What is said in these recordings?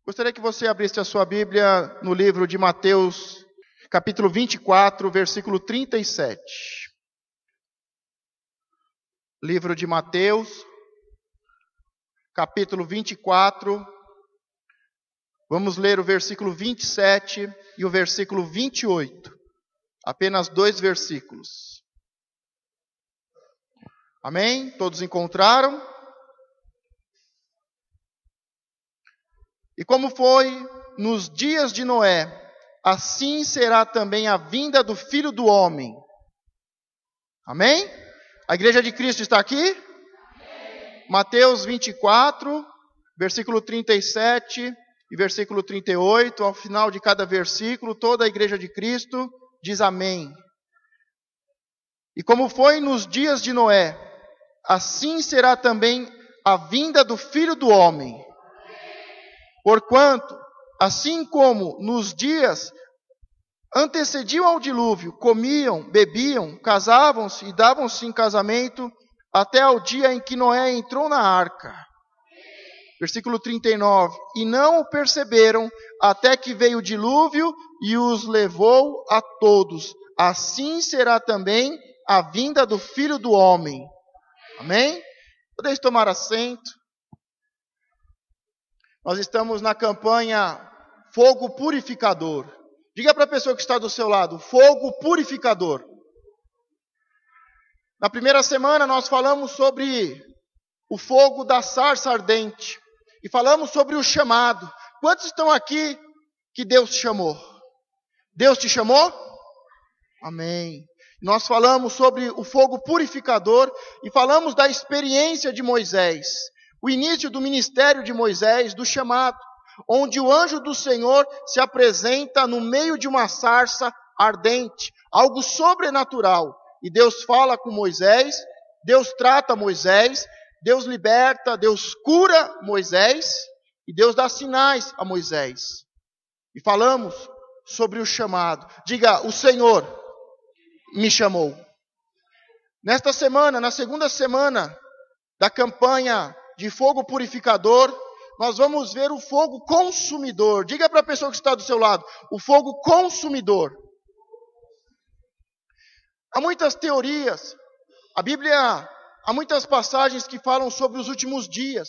Gostaria que você abrisse a sua Bíblia no livro de Mateus, capítulo 24, versículo 37. Livro de Mateus, capítulo 24. Vamos ler o versículo 27 e o versículo 28. Apenas 2 versículos. Amém? Todos encontraram? E como foi nos dias de Noé, assim será também a vinda do Filho do Homem. Amém? A igreja de Cristo está aqui? Amém. Mateus 24, versículo 37 e versículo 38. Ao final de cada versículo, toda a igreja de Cristo diz amém. E como foi nos dias de Noé, assim será também a vinda do Filho do Homem. Porquanto, assim como nos dias antecediam ao dilúvio, comiam, bebiam, casavam-se e davam-se em casamento, até ao dia em que Noé entrou na arca. Versículo 39. E não o perceberam, até que veio o dilúvio e os levou a todos. Assim será também a vinda do Filho do Homem. Amém? Podeis tomar assento. Nós estamos na campanha Fogo Purificador. Diga para a pessoa que está do seu lado, fogo purificador. Na primeira semana nós falamos sobre o fogo da sarça ardente. E falamos sobre o chamado. Quantos estão aqui que Deus chamou? Deus te chamou? Amém. Nós falamos sobre o fogo purificador e falamos da experiência de Moisés. O início do ministério de Moisés, do chamado, onde o anjo do Senhor se apresenta no meio de uma sarça ardente, algo sobrenatural. E Deus fala com Moisés, Deus trata Moisés, Deus liberta, Deus cura Moisés e Deus dá sinais a Moisés. E falamos sobre o chamado. Diga, o Senhor me chamou. Nesta semana, na segunda semana da campanha de fogo purificador, nós vamos ver o fogo consumidor. Diga para a pessoa que está do seu lado, o fogo consumidor. Há muitas teorias, a Bíblia, há muitas passagens que falam sobre os últimos dias.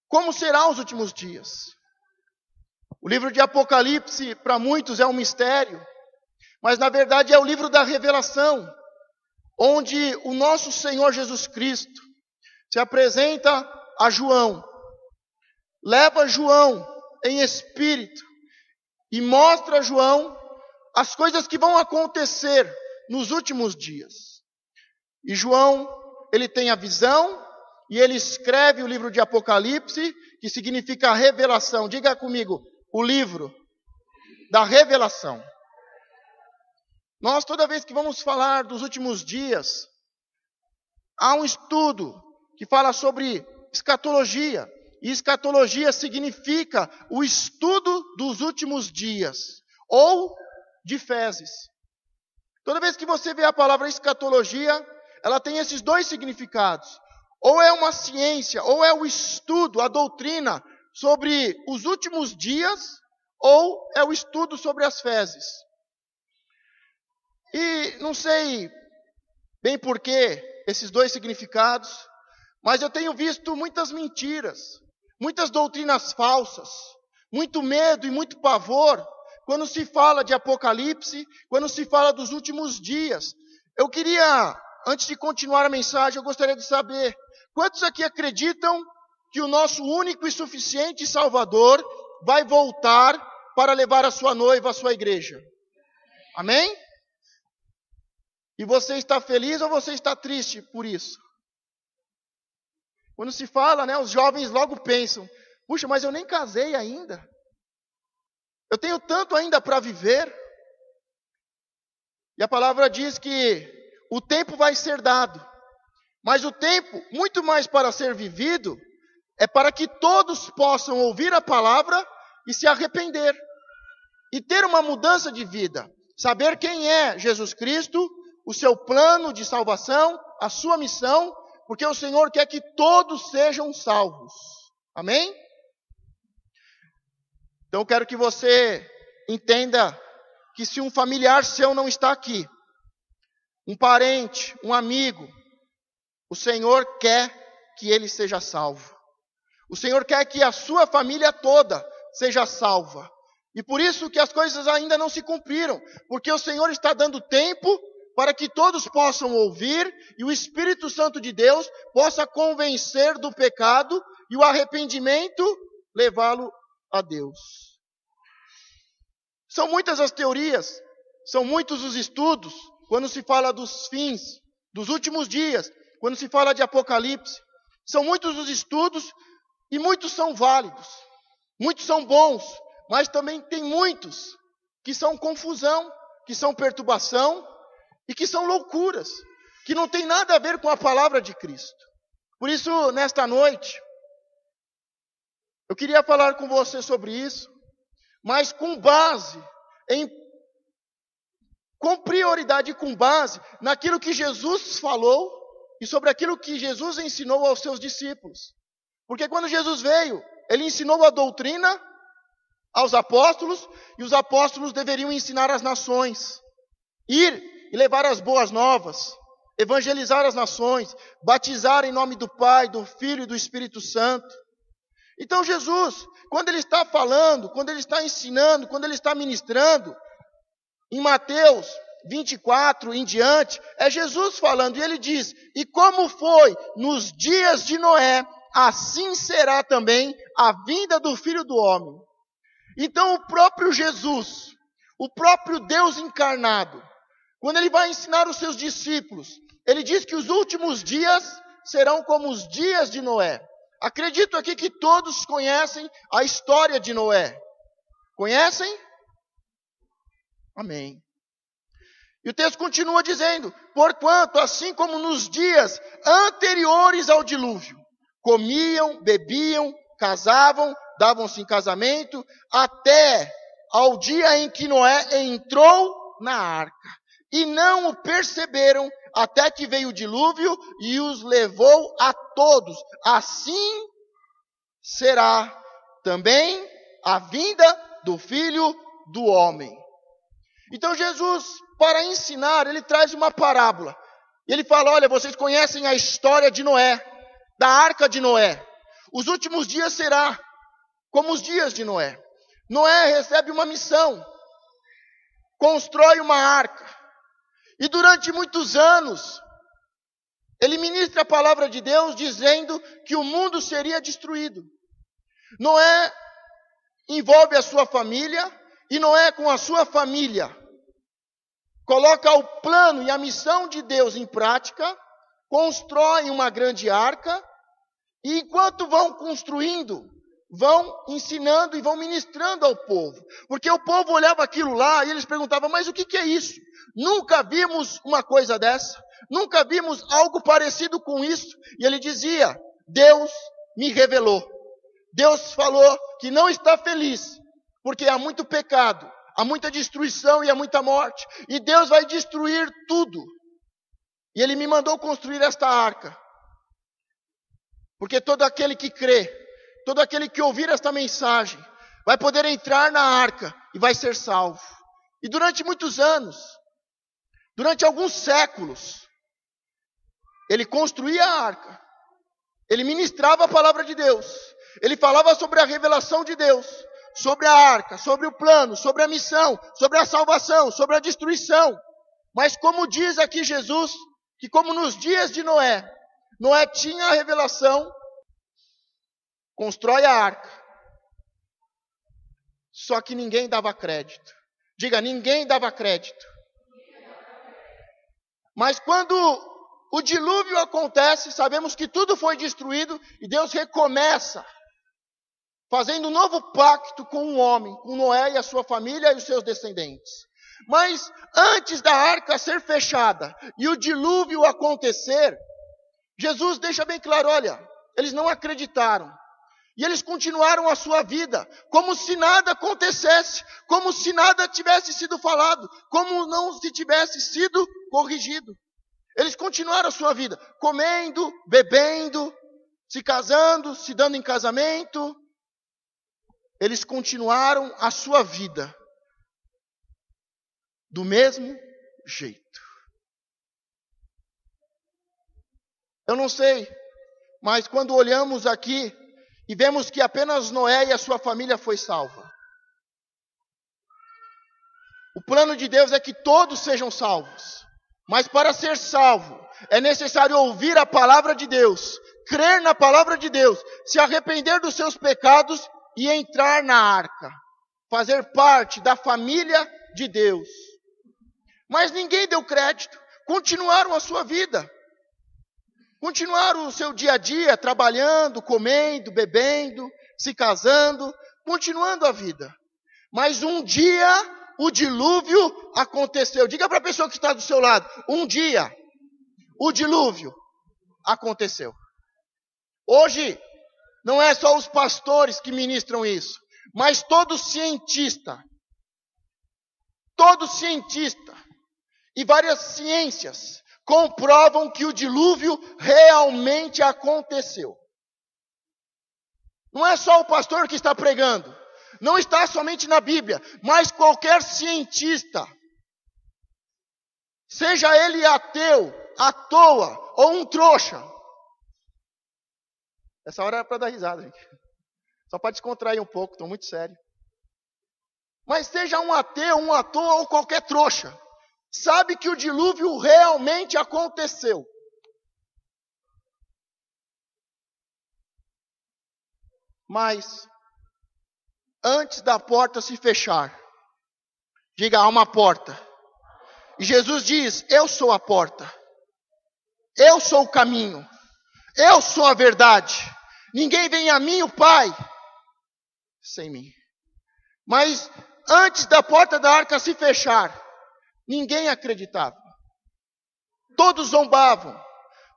Como serão os últimos dias? O livro de Apocalipse, para muitos, é um mistério, mas na verdade é o livro da revelação, onde o nosso Senhor Jesus Cristo se apresenta a João, leva João em espírito e mostra a João as coisas que vão acontecer nos últimos dias. E João, ele tem a visão e ele escreve o livro de Apocalipse, que significa revelação. Diga comigo, o livro da revelação. Nós, toda vez que vamos falar dos últimos dias, há um estudo que fala sobre escatologia. E escatologia significa o estudo dos últimos dias, ou de fezes. Toda vez que você vê a palavra escatologia, ela tem esses dois significados. Ou é uma ciência, ou é o estudo, a doutrina sobre os últimos dias, ou é o estudo sobre as fezes. E não sei bem por que esses dois significados, mas eu tenho visto muitas mentiras, muitas doutrinas falsas, muito medo e muito pavor, quando se fala de Apocalipse, quando se fala dos últimos dias. Eu queria, antes de continuar a mensagem, eu gostaria de saber, quantos aqui acreditam que o nosso único e suficiente Salvador vai voltar para levar a sua noiva à sua igreja? Amém? E você está feliz ou você está triste por isso? Quando se fala, né, os jovens logo pensam, puxa, mas eu nem casei ainda. Eu tenho tanto ainda para viver. E a palavra diz que o tempo vai ser dado. Mas o tempo, muito mais para ser vivido, é para que todos possam ouvir a palavra e se arrepender. E ter uma mudança de vida. Saber quem é Jesus Cristo, o seu plano de salvação, a sua missão, porque o Senhor quer que todos sejam salvos. Amém? Então eu quero que você entenda que se um familiar seu não está aqui, um parente, um amigo, o Senhor quer que ele seja salvo. O Senhor quer que a sua família toda seja salva. E por isso que as coisas ainda não se cumpriram, porque o Senhor está dando tempo para que todos possam ouvir e o Espírito Santo de Deus possa convencer do pecado e o arrependimento levá-lo a Deus. São muitas as teorias, são muitos os estudos, quando se fala dos fins, dos últimos dias, quando se fala de Apocalipse. São muitos os estudos e muitos são válidos, muitos são bons, mas também tem muitos que são confusão, que são perturbação e que são loucuras, que não tem nada a ver com a palavra de Cristo. Por isso, nesta noite, eu queria falar com você sobre isso, mas com prioridade e com base naquilo que Jesus falou e sobre aquilo que Jesus ensinou aos seus discípulos. Porque quando Jesus veio, ele ensinou a doutrina aos apóstolos, e os apóstolos deveriam ensinar as nações, ir e levar as boas novas, evangelizar as nações, batizar em nome do Pai, do Filho e do Espírito Santo. Então Jesus, quando ele está falando, quando ele está ensinando, quando ele está ministrando, em Mateus 24 em diante, é Jesus falando, e ele diz: e como foi nos dias de Noé, assim será também a vinda do Filho do Homem. Então o próprio Jesus, o próprio Deus encarnado, quando ele vai ensinar os seus discípulos, ele diz que os últimos dias serão como os dias de Noé. Acredito aqui que todos conhecem a história de Noé. Conhecem? Amém. E o texto continua dizendo: porquanto, assim como nos dias anteriores ao dilúvio, comiam, bebiam, casavam, davam-se em casamento, até ao dia em que Noé entrou na arca. E não o perceberam, até que veio o dilúvio e os levou a todos. Assim será também a vinda do Filho do Homem. Então Jesus, para ensinar, ele traz uma parábola. E ele fala: olha, vocês conhecem a história de Noé, da arca de Noé. Os últimos dias será como os dias de Noé. Noé recebe uma missão, constrói uma arca. E durante muitos anos, ele ministra a palavra de Deus dizendo que o mundo seria destruído. Noé envolve a sua família, e Noé com a sua família coloca o plano e a missão de Deus em prática, constrói uma grande arca, e enquanto vão construindo, vão ensinando e vão ministrando ao povo. Porque o povo olhava aquilo lá e eles perguntavam: mas o que é isso? Nunca vimos uma coisa dessa. Nunca vimos algo parecido com isso. E ele dizia: Deus me revelou. Deus falou que não está feliz, porque há muito pecado, há muita destruição e há muita morte. E Deus vai destruir tudo. E ele me mandou construir esta arca. Porque todo aquele que crê, todo aquele que ouvir esta mensagem, vai poder entrar na arca e vai ser salvo. E durante muitos anos, durante alguns séculos, ele construía a arca, ele ministrava a palavra de Deus, ele falava sobre a revelação de Deus, sobre a arca, sobre o plano, sobre a missão, sobre a salvação, sobre a destruição. Mas como diz aqui Jesus, que como nos dias de Noé, Noé tinha a revelação, constrói a arca. Só que ninguém dava crédito. Diga: ninguém dava crédito. Mas quando o dilúvio acontece, sabemos que tudo foi destruído e Deus recomeça, fazendo um novo pacto com o homem, com Noé e a sua família e os seus descendentes. Mas antes da arca ser fechada e o dilúvio acontecer, Jesus deixa bem claro: olha, eles não acreditaram. E eles continuaram a sua vida, como se nada acontecesse, como se nada tivesse sido falado, como não se tivesse sido corrigido. Eles continuaram a sua vida, comendo, bebendo, se casando, se dando em casamento. Eles continuaram a sua vida do mesmo jeito. Eu não sei, mas quando olhamos aqui e vemos que apenas Noé e a sua família foi salva. O plano de Deus é que todos sejam salvos. Mas para ser salvo, é necessário ouvir a palavra de Deus, crer na palavra de Deus, se arrepender dos seus pecados e entrar na arca. Fazer parte da família de Deus. Mas ninguém deu crédito. Continuaram a sua vida. Continuaram o seu dia a dia, trabalhando, comendo, bebendo, se casando, continuando a vida. Mas um dia o dilúvio aconteceu. Diga para a pessoa que está do seu lado, um dia o dilúvio aconteceu. Hoje não é só os pastores que ministram isso, mas todo cientista e várias ciências comprovam que o dilúvio realmente aconteceu. Não é só o pastor que está pregando. Não está somente na Bíblia. Mas qualquer cientista, seja ele ateu, à toa ou um trouxa. Essa hora era para dar risada, gente. Só para descontrair um pouco, estou muito sério. Mas seja um ateu, um à toa ou qualquer trouxa, sabe que o dilúvio realmente aconteceu. Mas, antes da porta se fechar, diga, há uma porta. E Jesus diz, eu sou a porta. Eu sou o caminho. Eu sou a verdade. Ninguém vem a mim, o Pai, sem mim. Mas, antes da porta da arca se fechar, ninguém acreditava. Todos zombavam.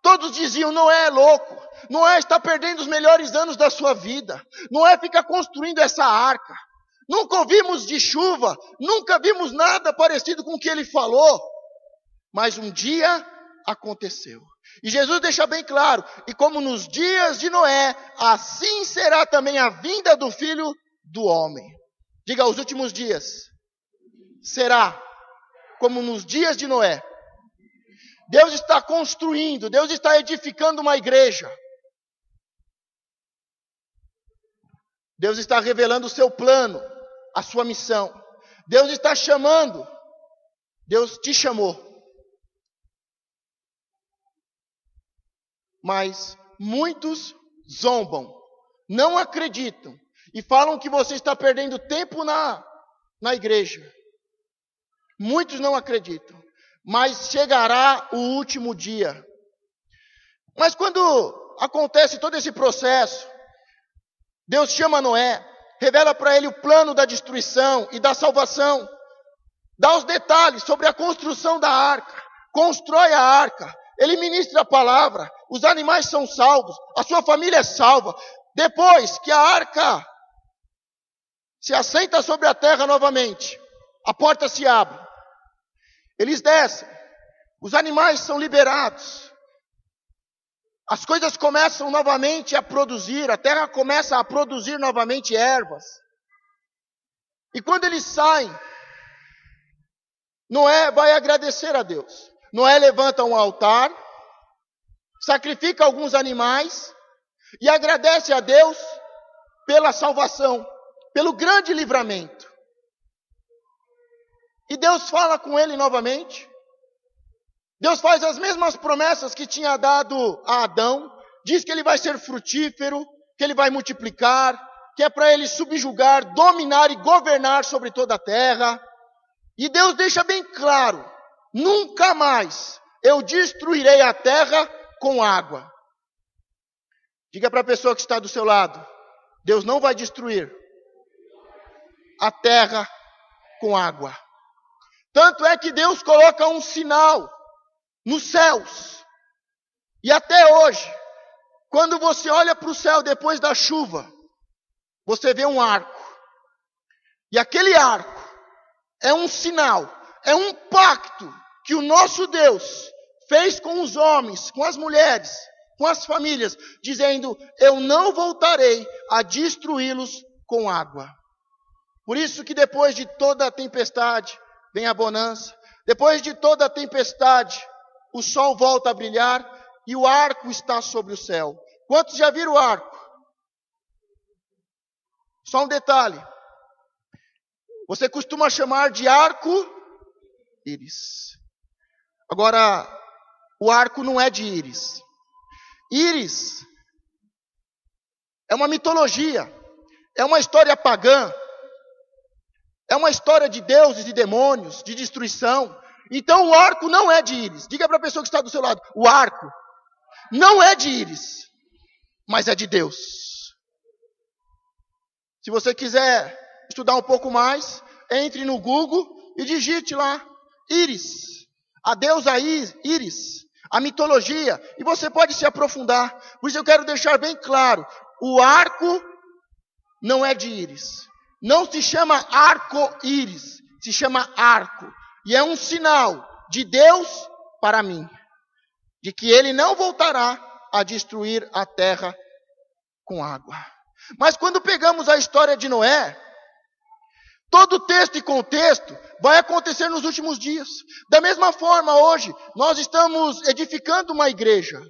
Todos diziam, Noé é louco. Noé está perdendo os melhores anos da sua vida. Noé fica construindo essa arca. Nunca ouvimos de chuva. Nunca vimos nada parecido com o que ele falou. Mas um dia aconteceu. E Jesus deixa bem claro. E como nos dias de Noé, assim será também a vinda do Filho do Homem. Diga, os últimos dias. Será como nos dias de Noé. Deus está construindo, Deus está edificando uma igreja. Deus está revelando o seu plano, a sua missão. Deus está chamando. Deus te chamou. Mas muitos zombam, não acreditam e falam que você está perdendo tempo na igreja. Muitos não acreditam. Mas chegará o último dia. Mas quando acontece todo esse processo, Deus chama Noé, revela para ele o plano da destruição e da salvação, dá os detalhes sobre a construção da arca, constrói a arca, ele ministra a palavra, os animais são salvos, a sua família é salva. Depois que a arca se assenta sobre a terra novamente, a porta se abre. Eles descem, os animais são liberados, as coisas começam novamente a produzir, a terra começa a produzir novamente ervas. E quando eles saem, Noé vai agradecer a Deus. Noé levanta um altar, sacrifica alguns animais e agradece a Deus pela salvação, pelo grande livramento. E Deus fala com ele novamente. Deus faz as mesmas promessas que tinha dado a Adão. Diz que ele vai ser frutífero, que ele vai multiplicar, que é para ele subjugar, dominar e governar sobre toda a terra. E Deus deixa bem claro, nunca mais eu destruirei a terra com água. Diga para a pessoa que está do seu lado, Deus não vai destruir a terra com água. Tanto é que Deus coloca um sinal nos céus. E até hoje, quando você olha para o céu depois da chuva, você vê um arco. E aquele arco é um sinal, é um pacto que o nosso Deus fez com os homens, com as mulheres, com as famílias, dizendo: eu não voltarei a destruí-los com água. Por isso que depois de toda a tempestade, vem a bonança. Depois de toda a tempestade, o sol volta a brilhar e o arco está sobre o céu. Quantos já viram o arco? Só um detalhe. Você costuma chamar de arco-íris. Agora, o arco não é de íris. Íris é uma mitologia, é uma história pagã, é uma história de deuses e demônios, de destruição. Então o arco não é de íris. Diga para a pessoa que está do seu lado: o arco não é de íris, mas é de Deus. Se você quiser estudar um pouco mais, entre no Google e digite lá Íris, a deusa Íris, a mitologia, e você pode se aprofundar. Por isso eu quero deixar bem claro: o arco não é de íris. Não se chama arco-íris, se chama arco. E é um sinal de Deus para mim, de que Ele não voltará a destruir a terra com água. Mas quando pegamos a história de Noé, todo texto e contexto vai acontecer nos últimos dias. Da mesma forma, hoje, nós estamos edificando uma igreja.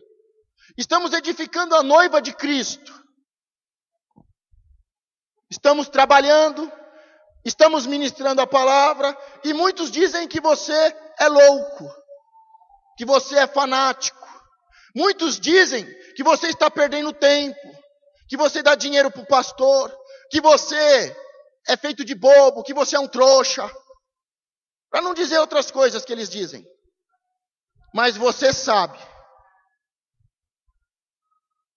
Estamos edificando a noiva de Cristo. Estamos trabalhando, estamos ministrando a palavra, e muitos dizem que você é louco, que você é fanático. Muitos dizem que você está perdendo tempo, que você dá dinheiro para o pastor, que você é feito de bobo, que você é um trouxa. Para não dizer outras coisas que eles dizem. Mas você sabe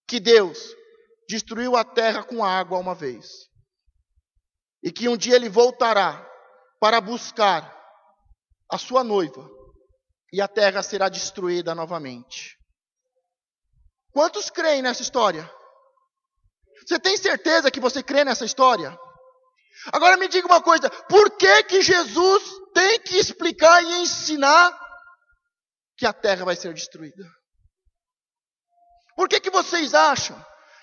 que Deus destruiu a terra com água uma vez. E que um dia Ele voltará para buscar a sua noiva. E a terra será destruída novamente. Quantos creem nessa história? Você tem certeza que você crê nessa história? Agora me diga uma coisa: por que Jesus tem que explicar e ensinar que a terra vai ser destruída? Por que vocês acham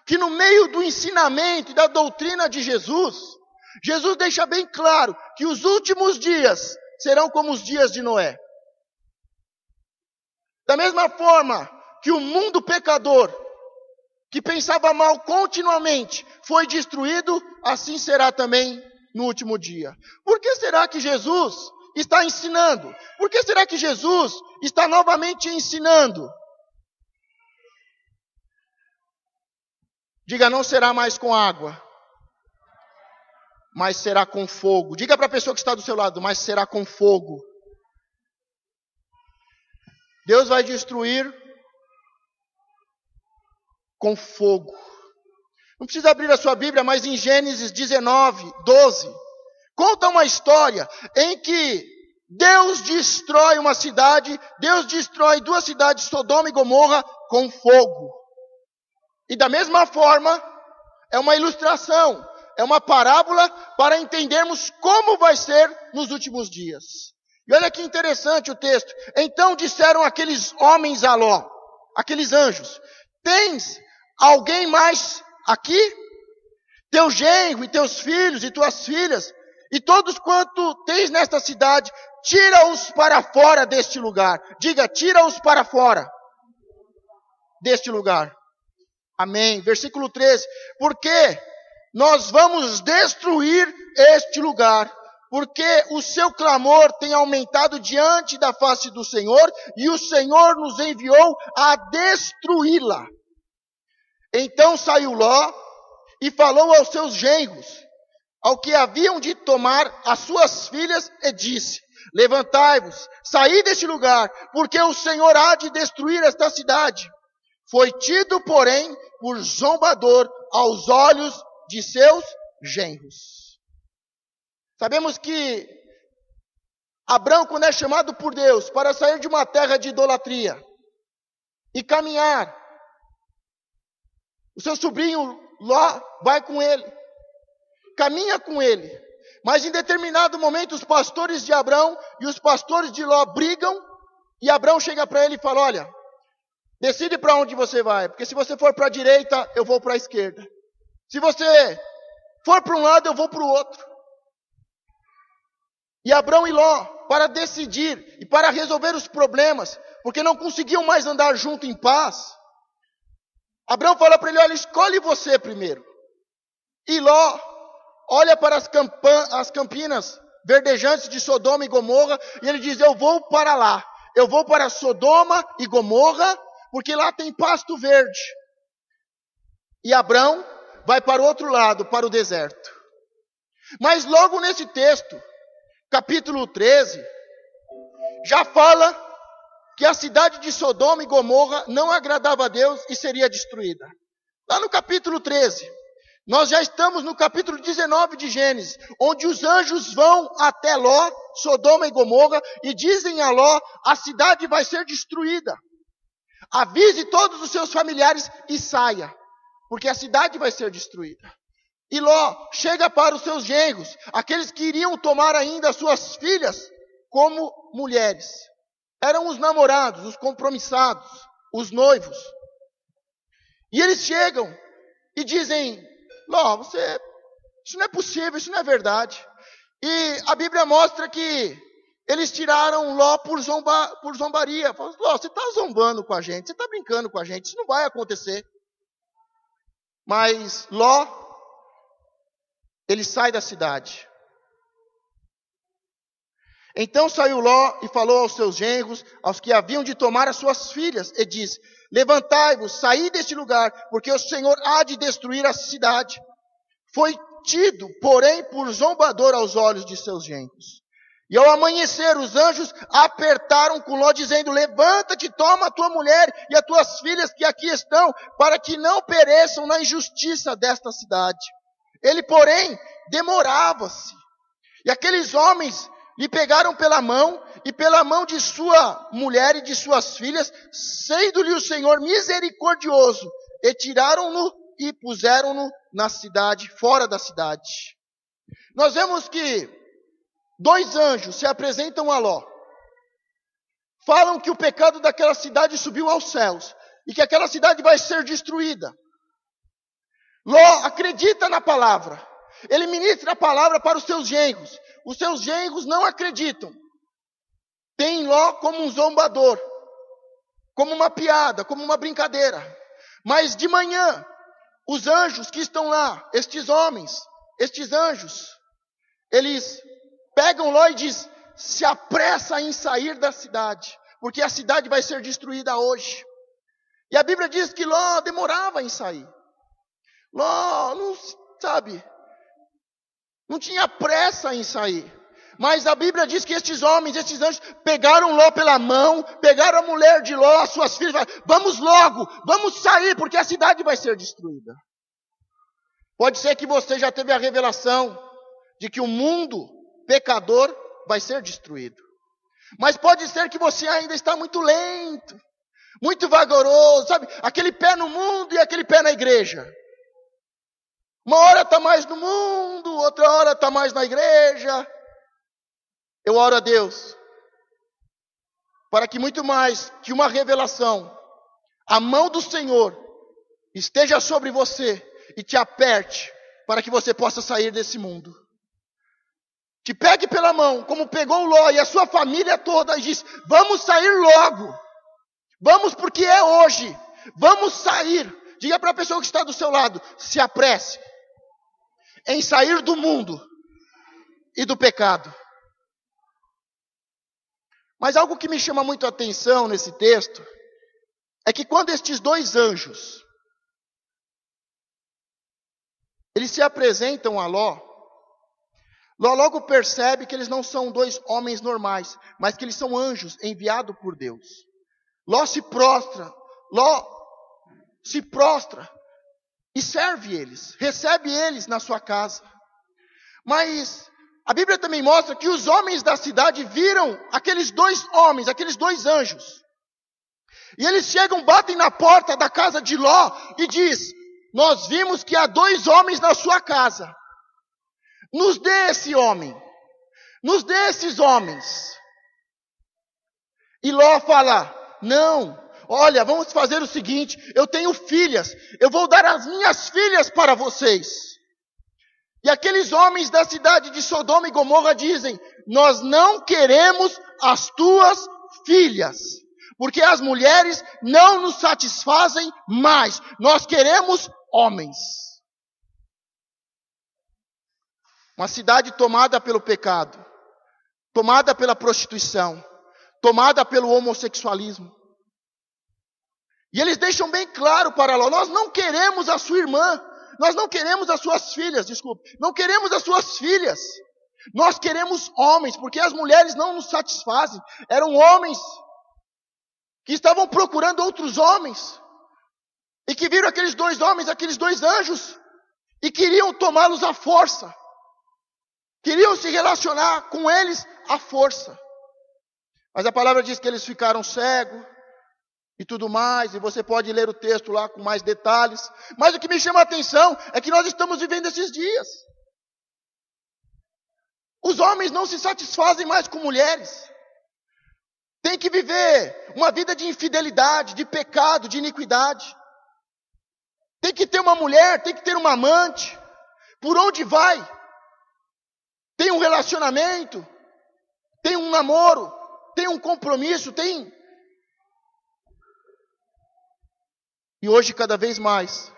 que no meio do ensinamento e da doutrina de Jesus, Jesus deixa bem claro que os últimos dias serão como os dias de Noé? Da mesma forma que o mundo pecador, que pensava mal continuamente, foi destruído, assim será também no último dia. Por que será que Jesus está ensinando? Por que será que Jesus está novamente ensinando? Diga: não será mais com água, mas será com fogo. Diga para a pessoa que está do seu lado: mas será com fogo. Deus vai destruir com fogo. Não precisa abrir a sua Bíblia, mas em Gênesis 19, 12, conta uma história em que Deus destrói uma cidade, Deus destrói duas cidades, Sodoma e Gomorra, com fogo. E da mesma forma, é uma ilustração, é uma parábola para entendermos como vai ser nos últimos dias. E olha que interessante o texto. Então disseram aqueles homens a Ló, aqueles anjos: tens alguém mais aqui? Teu genro e teus filhos e tuas filhas, e todos quanto tens nesta cidade, tira-os para fora deste lugar. Diga: tira-os para fora deste lugar. Amém. Versículo 13. Porque nós vamos destruir este lugar, porque o seu clamor tem aumentado diante da face do Senhor, e o Senhor nos enviou a destruí-la. Então saiu Ló e falou aos seus genros, ao que haviam de tomar as suas filhas, e disse: levantai-vos, saí deste lugar, porque o Senhor há de destruir esta cidade. Foi tido, porém, por zombador aos olhos de seus genros. Sabemos que Abraão, quando é chamado por Deus para sair de uma terra de idolatria e caminhar, o seu sobrinho Ló vai com ele. caminha com ele. Mas em determinado momento os pastores de Abrão e os pastores de Ló brigam, e Abrão chega para ele e fala: olha, decide para onde você vai, porque se você for para a direita, eu vou para a esquerda. Se você for para um lado, eu vou para o outro. E Abrão e Ló, para decidir e para resolver os problemas, porque não conseguiam mais andar junto em paz, Abrão fala para ele: olha, escolhe você primeiro. E Ló olha para as campinas verdejantes de Sodoma e Gomorra, e ele diz: eu vou para lá, eu vou para Sodoma e Gomorra, porque lá tem pasto verde. E Abrão vai para o outro lado, para o deserto. Mas logo nesse texto, capítulo 13, já fala que a cidade de Sodoma e Gomorra não agradava a Deus e seria destruída. Lá no capítulo 13, nós já estamos no capítulo 19 de Gênesis, onde os anjos vão até Ló, Sodoma e Gomorra, e dizem a Ló: a cidade vai ser destruída. Avise todos os seus familiares e saia, porque a cidade vai ser destruída. E Ló chega para os seus genros, aqueles que iriam tomar ainda as suas filhas como mulheres. Eram os namorados, os compromissados, os noivos. E eles chegam e dizem: Ló, isso não é possível, isso não é verdade. E a Bíblia mostra que eles tiraram Ló por zombaria. Falaram: Ló, você está zombando com a gente, você está brincando com a gente, isso não vai acontecer. Mas Ló, ele sai da cidade. Então saiu Ló e falou aos seus genros, aos que haviam de tomar as suas filhas, e disse: levantai-vos, saí deste lugar, porque o Senhor há de destruir a cidade. Foi tido, porém, por zombador aos olhos de seus genros. E ao amanhecer, os anjos apertaram com Ló, dizendo: levanta-te, toma a tua mulher e as tuas filhas que aqui estão, para que não pereçam na injustiça desta cidade. Ele, porém, demorava-se. E aqueles homens lhe pegaram pela mão, e pela mão de sua mulher e de suas filhas, sendo-lhe o Senhor misericordioso, e tiraram-no e puseram-no na cidade, fora da cidade. Nós vemos que 2 anjos se apresentam a Ló. Falam que o pecado daquela cidade subiu aos céus, e que aquela cidade vai ser destruída. Ló acredita na palavra. Ele ministra a palavra para os seus genros. Os seus genros não acreditam. Tem Ló como um zombador, como uma piada, como uma brincadeira. Mas de manhã, os anjos que estão lá, estes homens, estes anjos, eles pegam Ló e dizem: se apressa em sair da cidade, porque a cidade vai ser destruída hoje. E a Bíblia diz que Ló demorava em sair. Ló, não tinha pressa em sair. Mas a Bíblia diz que estes homens, estes anjos, pegaram Ló pela mão, pegaram a mulher de Ló, as suas filhas, e falaram: vamos logo, vamos sair, porque a cidade vai ser destruída. Pode ser que você já teve a revelação de que o mundo pecador vai ser destruído. Mas pode ser que você ainda está muito lento, muito vagaroso, sabe? Aquele pé no mundo e aquele pé na igreja. Uma hora está mais no mundo, outra hora está mais na igreja. Eu oro a Deus para que muito mais que uma revelação, a mão do Senhor esteja sobre você e te aperte para que você possa sair desse mundo. Te pegue pela mão, como pegou Ló e a sua família toda, e diz: vamos sair logo. Vamos, porque é hoje. Vamos sair. Diga para a pessoa que está do seu lado: se apresse em sair do mundo e do pecado. Mas algo que me chama muito a atenção nesse texto é que quando estes 2 anjos eles se apresentam a Ló, Ló logo percebe que eles não são 2 homens normais, mas que eles são anjos enviados por Deus. Ló se prostra e serve eles, recebe eles na sua casa. Mas a Bíblia também mostra que os homens da cidade viram aqueles 2 homens, aqueles 2 anjos. E eles chegam, batem na porta da casa de Ló e diz: nós vimos que há 2 homens na sua casa. Nos dê esse homem. Nos dê esses homens. E Ló fala, não, olha, vamos fazer o seguinte, eu tenho filhas, eu vou dar as minhas filhas para vocês. E aqueles homens da cidade de Sodoma e Gomorra dizem, nós não queremos as tuas filhas, porque as mulheres não nos satisfazem mais, nós queremos homens. Uma cidade tomada pelo pecado, tomada pela prostituição, tomada pelo homossexualismo. E eles deixam bem claro para Ló, nós não queremos a sua irmã, nós não queremos as suas filhas, não queremos as suas filhas. Nós queremos homens, porque as mulheres não nos satisfazem. Eram homens que estavam procurando outros homens, e que viram aqueles dois homens, aqueles dois anjos, e queriam tomá-los à força. Queriam se relacionar com eles à força. Mas a palavra diz que eles ficaram cegos e tudo mais, e você pode ler o texto lá com mais detalhes. Mas o que me chama a atenção é que nós estamos vivendo esses dias. Os homens não se satisfazem mais com mulheres. Tem que viver uma vida de infidelidade, de pecado, de iniquidade. Tem que ter uma mulher, tem que ter uma amante. Por onde vai? Tem um relacionamento, tem um namoro, tem um compromisso, tem. E hoje, cada vez mais,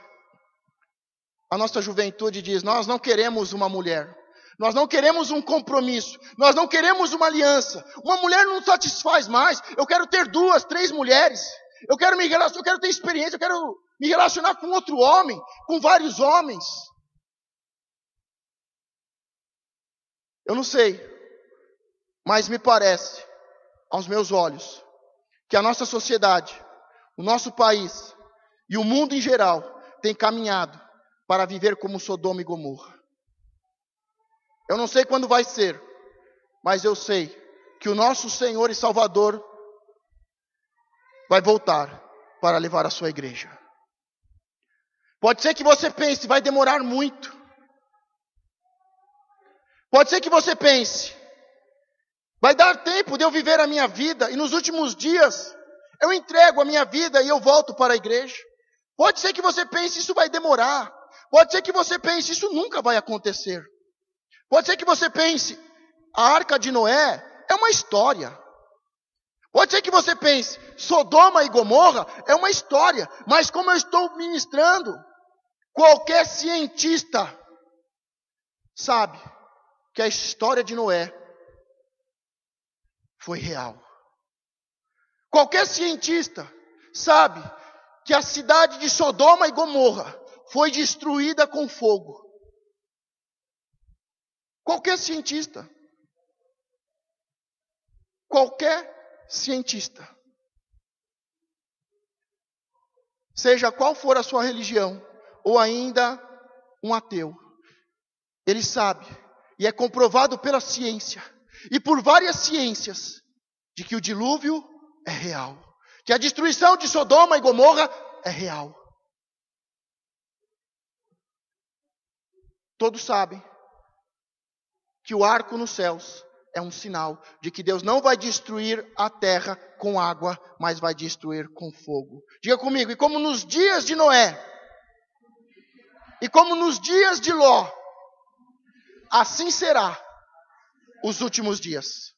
a nossa juventude diz, nós não queremos uma mulher, nós não queremos um compromisso, nós não queremos uma aliança. Uma mulher não satisfaz mais, eu quero ter 2, 3 mulheres, eu quero me relacionar, eu quero ter experiência, eu quero me relacionar com outro homem, com vários homens. Eu não sei, mas me parece, aos meus olhos, que a nossa sociedade, o nosso país e o mundo em geral tem caminhado para viver como Sodoma e Gomorra. Eu não sei quando vai ser, mas eu sei que o nosso Senhor e Salvador vai voltar para levar a sua igreja. Pode ser que você pense, vai demorar muito. Pode ser que você pense, vai dar tempo de eu viver a minha vida e nos últimos dias eu entrego a minha vida e eu volto para a igreja. Pode ser que você pense, isso vai demorar. Pode ser que você pense, isso nunca vai acontecer. Pode ser que você pense, a arca de Noé é uma história. Pode ser que você pense, Sodoma e Gomorra é uma história. Mas como eu estou ministrando, qualquer cientista sabe que a história de Noé foi real. Qualquer cientista sabe que a cidade de Sodoma e Gomorra foi destruída com fogo. Qualquer cientista. Qualquer cientista. Seja qual for a sua religião, ou ainda um ateu, ele sabe, e é comprovado pela ciência, e por várias ciências, de que o dilúvio é real. Que a destruição de Sodoma e Gomorra é real. Todos sabem que o arco nos céus é um sinal de que Deus não vai destruir a terra com água, mas vai destruir com fogo. Diga comigo, e como nos dias de Noé, e como nos dias de Ló, assim será os últimos dias.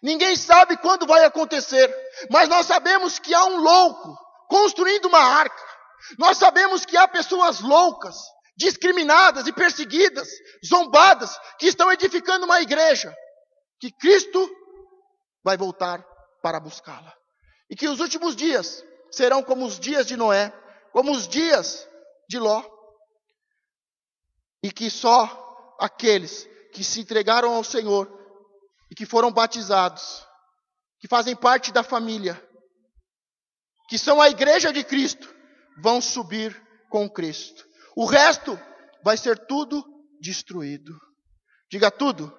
Ninguém sabe quando vai acontecer, mas nós sabemos que há um louco construindo uma arca. Nós sabemos que há pessoas loucas, discriminadas e perseguidas, zombadas, que estão edificando uma igreja, que Cristo vai voltar para buscá-la. E que os últimos dias serão como os dias de Noé, como os dias de Ló. E que só aqueles que se entregaram ao Senhor e que foram batizados, que fazem parte da família, que são a igreja de Cristo, vão subir com Cristo. O resto vai ser tudo destruído. Diga tudo.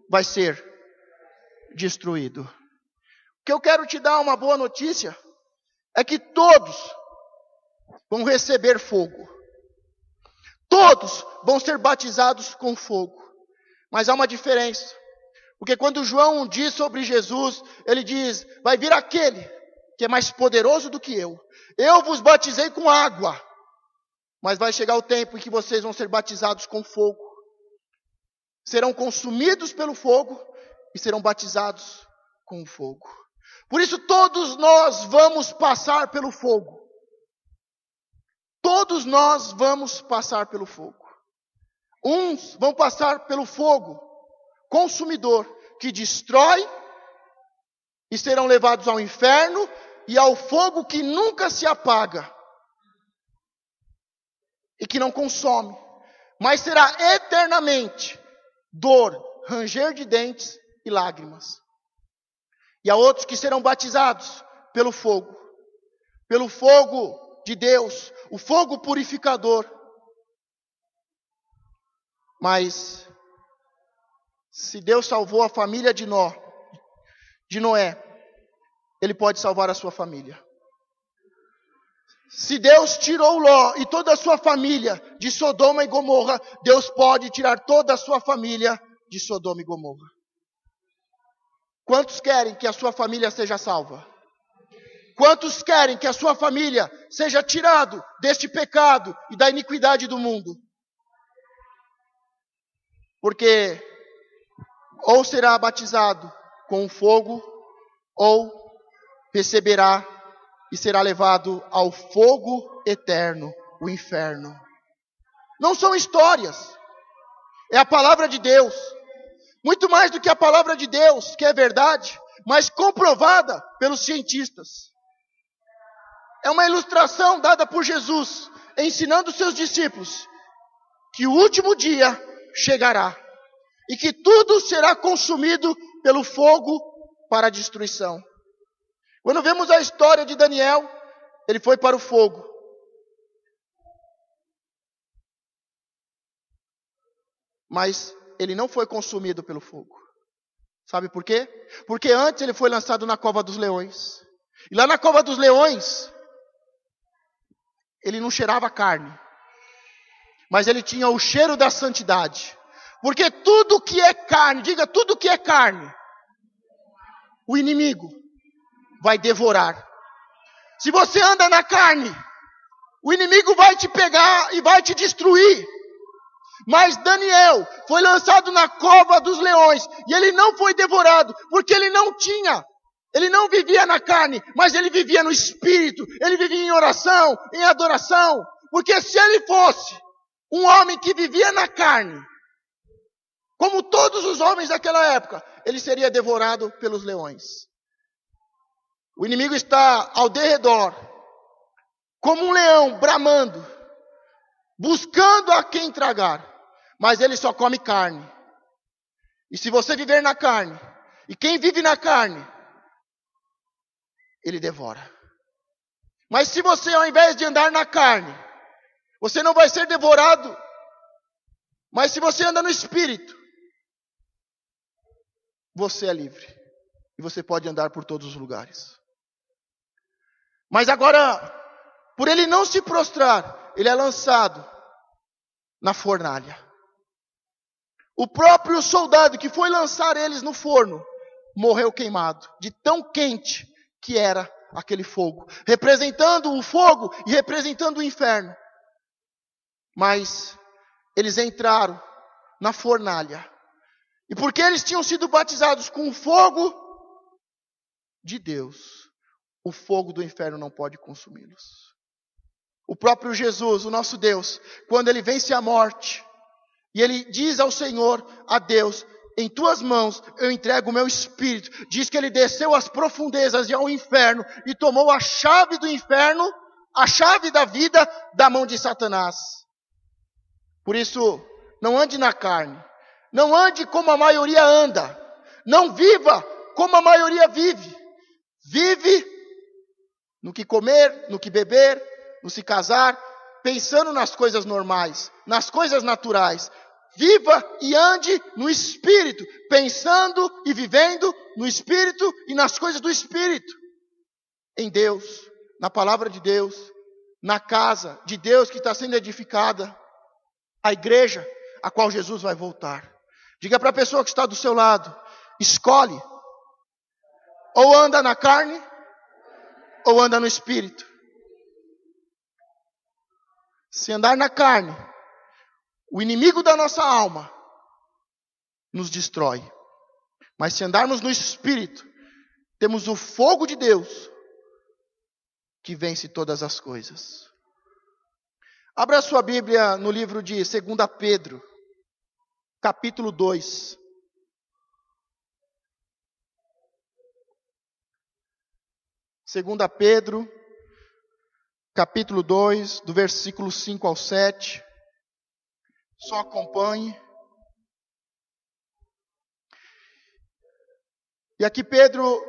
Vai ser destruído. O que eu quero te dar uma boa notícia é que todos vão receber fogo. todos vão ser batizados com fogo. Mas há uma diferença. Porque quando João diz sobre Jesus, ele diz, vai vir aquele que é mais poderoso do que eu. Eu vos batizei com água, mas vai chegar o tempo em que vocês vão ser batizados com fogo. Serão consumidos pelo fogo e serão batizados com o fogo. Por isso todos nós vamos passar pelo fogo. Todos nós vamos passar pelo fogo. Uns vão passar pelo fogo consumidor, que destrói, e serão levados ao inferno e ao fogo que nunca se apaga e que não consome, mas será eternamente dor, ranger de dentes e lágrimas. E há outros que serão batizados pelo fogo de Deus, o fogo purificador. Mas se Deus salvou a família de Noé, Ele pode salvar a sua família. Se Deus tirou Ló e toda a sua família de Sodoma e Gomorra, Deus pode tirar toda a sua família de Sodoma e Gomorra. Quantos querem que a sua família seja salva? Quantos querem que a sua família seja tirado deste pecado e da iniquidade do mundo? Porque ou será batizado com fogo, ou receberá e será levado ao fogo eterno, o inferno. Não são histórias, é a palavra de Deus. Muito mais do que a palavra de Deus, que é verdade, mas comprovada pelos cientistas. É uma ilustração dada por Jesus, ensinando seus discípulos que o último dia chegará e que tudo será consumido pelo fogo para a destruição. Quando vemos a história de Daniel, ele foi para o fogo. Mas ele não foi consumido pelo fogo. Sabe por quê? Porque antes ele foi lançado na cova dos leões. E lá na cova dos leões, ele não cheirava carne, mas ele tinha o cheiro da santidade. Porque tudo que é carne, diga tudo que é carne, o inimigo vai devorar. Se você anda na carne, o inimigo vai te pegar e vai te destruir. Mas Daniel foi lançado na cova dos leões e ele não foi devorado, porque ele não vivia na carne, mas ele vivia no espírito, ele vivia em oração, em adoração. Porque se ele fosse um homem que vivia na carne, como todos os homens daquela época, ele seria devorado pelos leões. O inimigo está ao derredor, como um leão bramando, buscando a quem tragar, mas ele só come carne. E se você viver na carne, e quem vive na carne, ele devora. Mas se você, ao invés de andar na carne, você não vai ser devorado, mas se você anda no espírito, você é livre. E você pode andar por todos os lugares. Mas agora, por ele não se prostrar, ele é lançado na fornalha. O próprio soldado que foi lançar eles no forno, morreu queimado, de tão quente que era aquele fogo. Representando o fogo e representando o inferno. Mas eles entraram na fornalha. E porque eles tinham sido batizados com o fogo de Deus, o fogo do inferno não pode consumi-los. O próprio Jesus, o nosso Deus, quando ele vence a morte, e ele diz ao Senhor, a Deus, em tuas mãos eu entrego o meu espírito. Diz que ele desceu às profundezas e ao inferno, e tomou a chave do inferno, a chave da vida, da mão de Satanás. Por isso, não ande na carne. Não ande como a maioria anda. Não viva como a maioria vive. Vive no que comer, no que beber, no se casar, pensando nas coisas normais, nas coisas naturais. Viva e ande no Espírito, pensando e vivendo no Espírito e nas coisas do Espírito. Em Deus, na palavra de Deus, na casa de Deus que está sendo edificada. a igreja a qual Jesus vai voltar. Diga para a pessoa que está do seu lado, escolhe, ou anda na carne, ou anda no espírito. Se andar na carne, o inimigo da nossa alma nos destrói. Mas se andarmos no espírito, temos o fogo de Deus que vence todas as coisas. Abra a sua Bíblia no livro de 2 Pedro, capítulo 2. Segunda Pedro, capítulo 2, do versículo 5 ao 7. Só acompanhe. E aqui Pedro,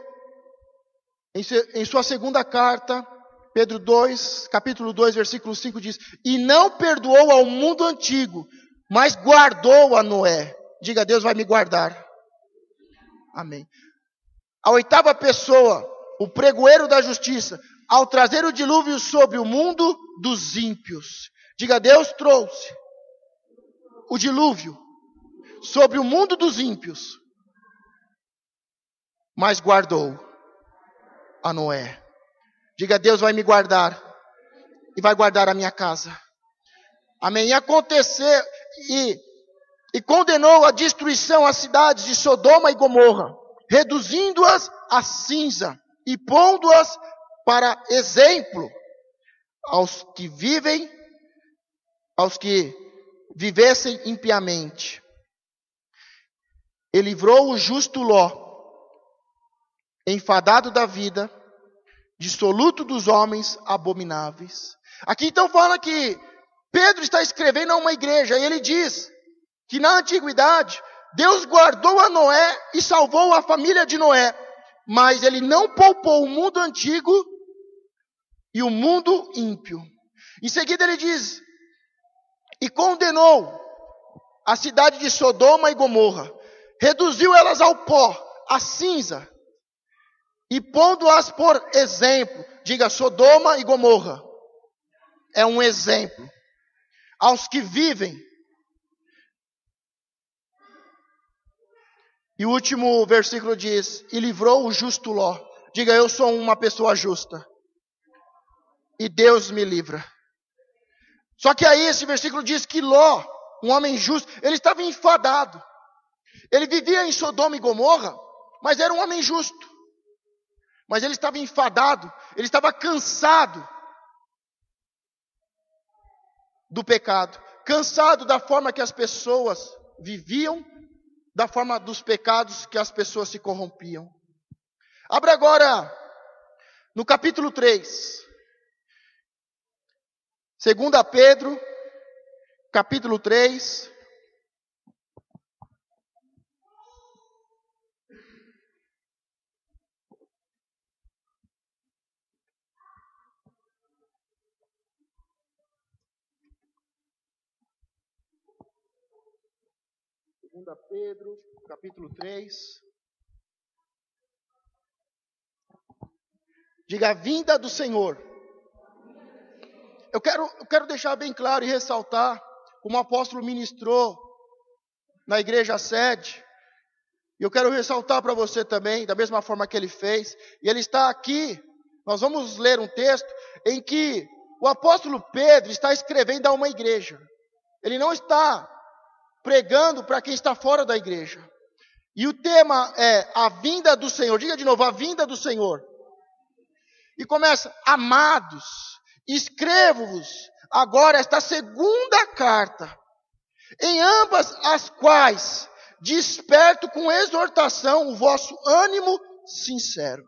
em sua segunda carta, Pedro 2, capítulo 2, versículo 5 diz: E não perdoou ao mundo antigo, mas guardou a Noé. Diga, Deus vai me guardar. Amém. A oitava pessoa, o pregoeiro da justiça, ao trazer o dilúvio sobre o mundo dos ímpios. Diga, Deus trouxe o dilúvio sobre o mundo dos ímpios, mas guardou a Noé. Diga, Deus vai me guardar e vai guardar a minha casa. Amém. E aconteceu e condenou a destruição às cidades de Sodoma e Gomorra, reduzindo-as a cinza e pondo-as para exemplo aos que vivessem impiamente. E livrou o justo Ló, enfadado da vida, dissoluto dos homens abomináveis. Aqui então fala que Pedro está escrevendo a uma igreja, e ele diz que na antiguidade Deus guardou a Noé e salvou a família de Noé, mas ele não poupou o mundo antigo e o mundo ímpio. Em seguida ele diz: e condenou a cidade de Sodoma e Gomorra, reduziu elas ao pó, à cinza, e pondo-as por exemplo. Diga, Sodoma e Gomorra é um exemplo aos que vivem. E o último versículo diz: e livrou o justo Ló. Diga, eu sou uma pessoa justa, e Deus me livra. Só que aí esse versículo diz que Ló, um homem justo, ele estava enfadado. Ele vivia em Sodoma e Gomorra, mas era um homem justo. Mas ele estava enfadado, ele estava cansado do pecado, cansado da forma que as pessoas viviam, da forma dos pecados que as pessoas se corrompiam. Abra agora no capítulo 3. 2 Pedro, capítulo 3. Segunda Pedro, capítulo 3. Diga, a vinda do Senhor. Eu quero deixar bem claro e ressaltar, como o apóstolo ministrou na igreja sede, e eu quero ressaltar para você também, da mesma forma que ele fez, e ele está aqui, nós vamos ler um texto em que o apóstolo Pedro está escrevendo a uma igreja. Ele não está pregando para quem está fora da igreja. E o tema é a vinda do Senhor. Diga de novo, a vinda do Senhor. E começa: amados, escrevo-vos agora esta segunda carta, em ambas as quais desperto com exortação o vosso ânimo sincero.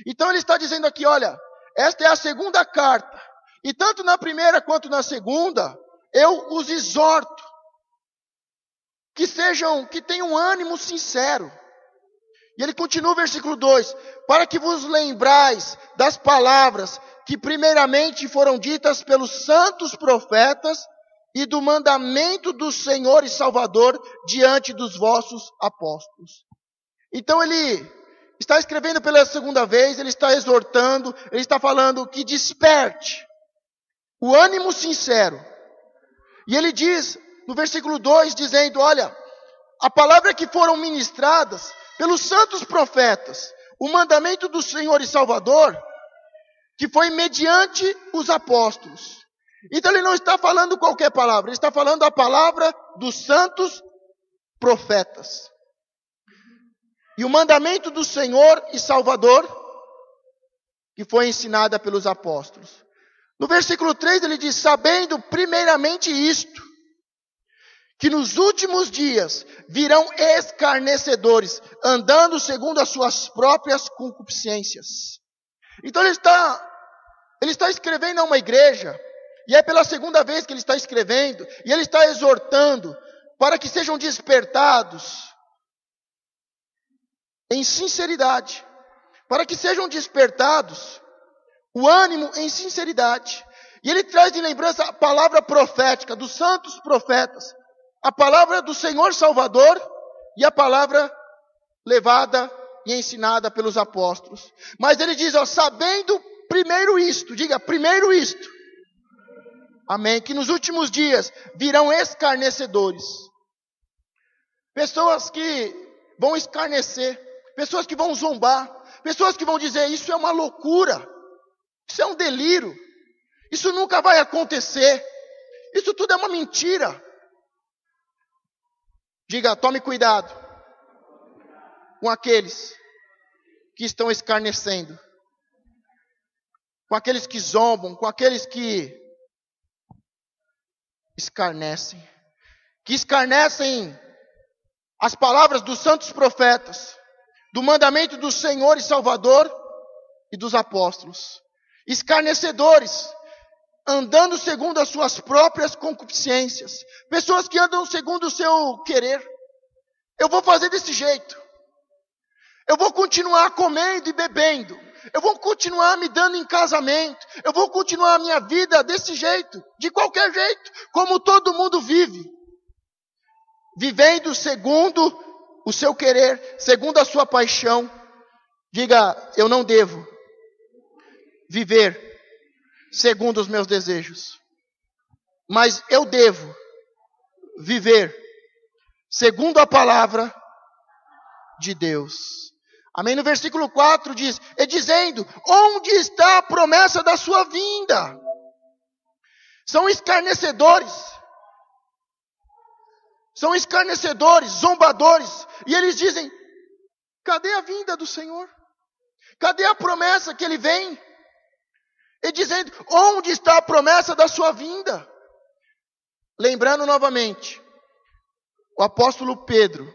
Então ele está dizendo aqui, olha, esta é a segunda carta, e tanto na primeira quanto na segunda, eu os exorto, que tenham ânimo sincero. E ele continua o versículo 2, para que vos lembrais das palavras que primeiramente foram ditas pelos santos profetas e do mandamento do Senhor e Salvador diante dos vossos apóstolos. Então ele está escrevendo pela segunda vez, ele está exortando, ele está falando que desperte o ânimo sincero. E ele diz no versículo 2, dizendo, olha, a palavra que foram ministradas pelos santos profetas, o mandamento do Senhor e Salvador, que foi mediante os apóstolos. Então ele não está falando qualquer palavra, ele está falando a palavra dos santos profetas. E o mandamento do Senhor e Salvador, que foi ensinada pelos apóstolos. No versículo 3 ele diz, sabendo primeiramente isto, que nos últimos dias virão escarnecedores, andando segundo as suas próprias concupiscências. Então ele está escrevendo a uma igreja, e é pela segunda vez que ele está escrevendo, e ele está exortando para que sejam despertados em sinceridade, para que sejam despertados o ânimo em sinceridade. E ele traz de lembrança a palavra profética dos santos profetas, a palavra do Senhor Salvador e a palavra levada e ensinada pelos apóstolos. Mas ele diz, ó, sabendo primeiro isto, diga, primeiro isto. Amém. Que nos últimos dias virão escarnecedores. Pessoas que vão escarnecer, pessoas que vão zombar, pessoas que vão dizer, isso é uma loucura, isso é um delírio, isso nunca vai acontecer, isso tudo é uma mentira. Diga, tome cuidado com aqueles que estão escarnecendo, com aqueles que zombam, com aqueles que escarnecem as palavras dos santos profetas, do mandamento do Senhor e Salvador e dos apóstolos. Escarnecedores, andando segundo as suas próprias concupiscências. Pessoas que andam segundo o seu querer. Eu vou fazer desse jeito. Eu vou continuar comendo e bebendo. Eu vou continuar me dando em casamento. Eu vou continuar a minha vida desse jeito, de qualquer jeito, como todo mundo vive. Vivendo segundo o seu querer, segundo a sua paixão. Diga, eu não devo viver segundo os meus desejos, mas eu devo viver segundo a palavra de Deus. Amém? No versículo 4 diz, e dizendo, onde está a promessa da sua vinda? São escarnecedores, zombadores, e eles dizem, cadê a vinda do Senhor? Cadê a promessa que Ele vem? E dizendo, onde está a promessa da sua vinda? Lembrando novamente, o apóstolo Pedro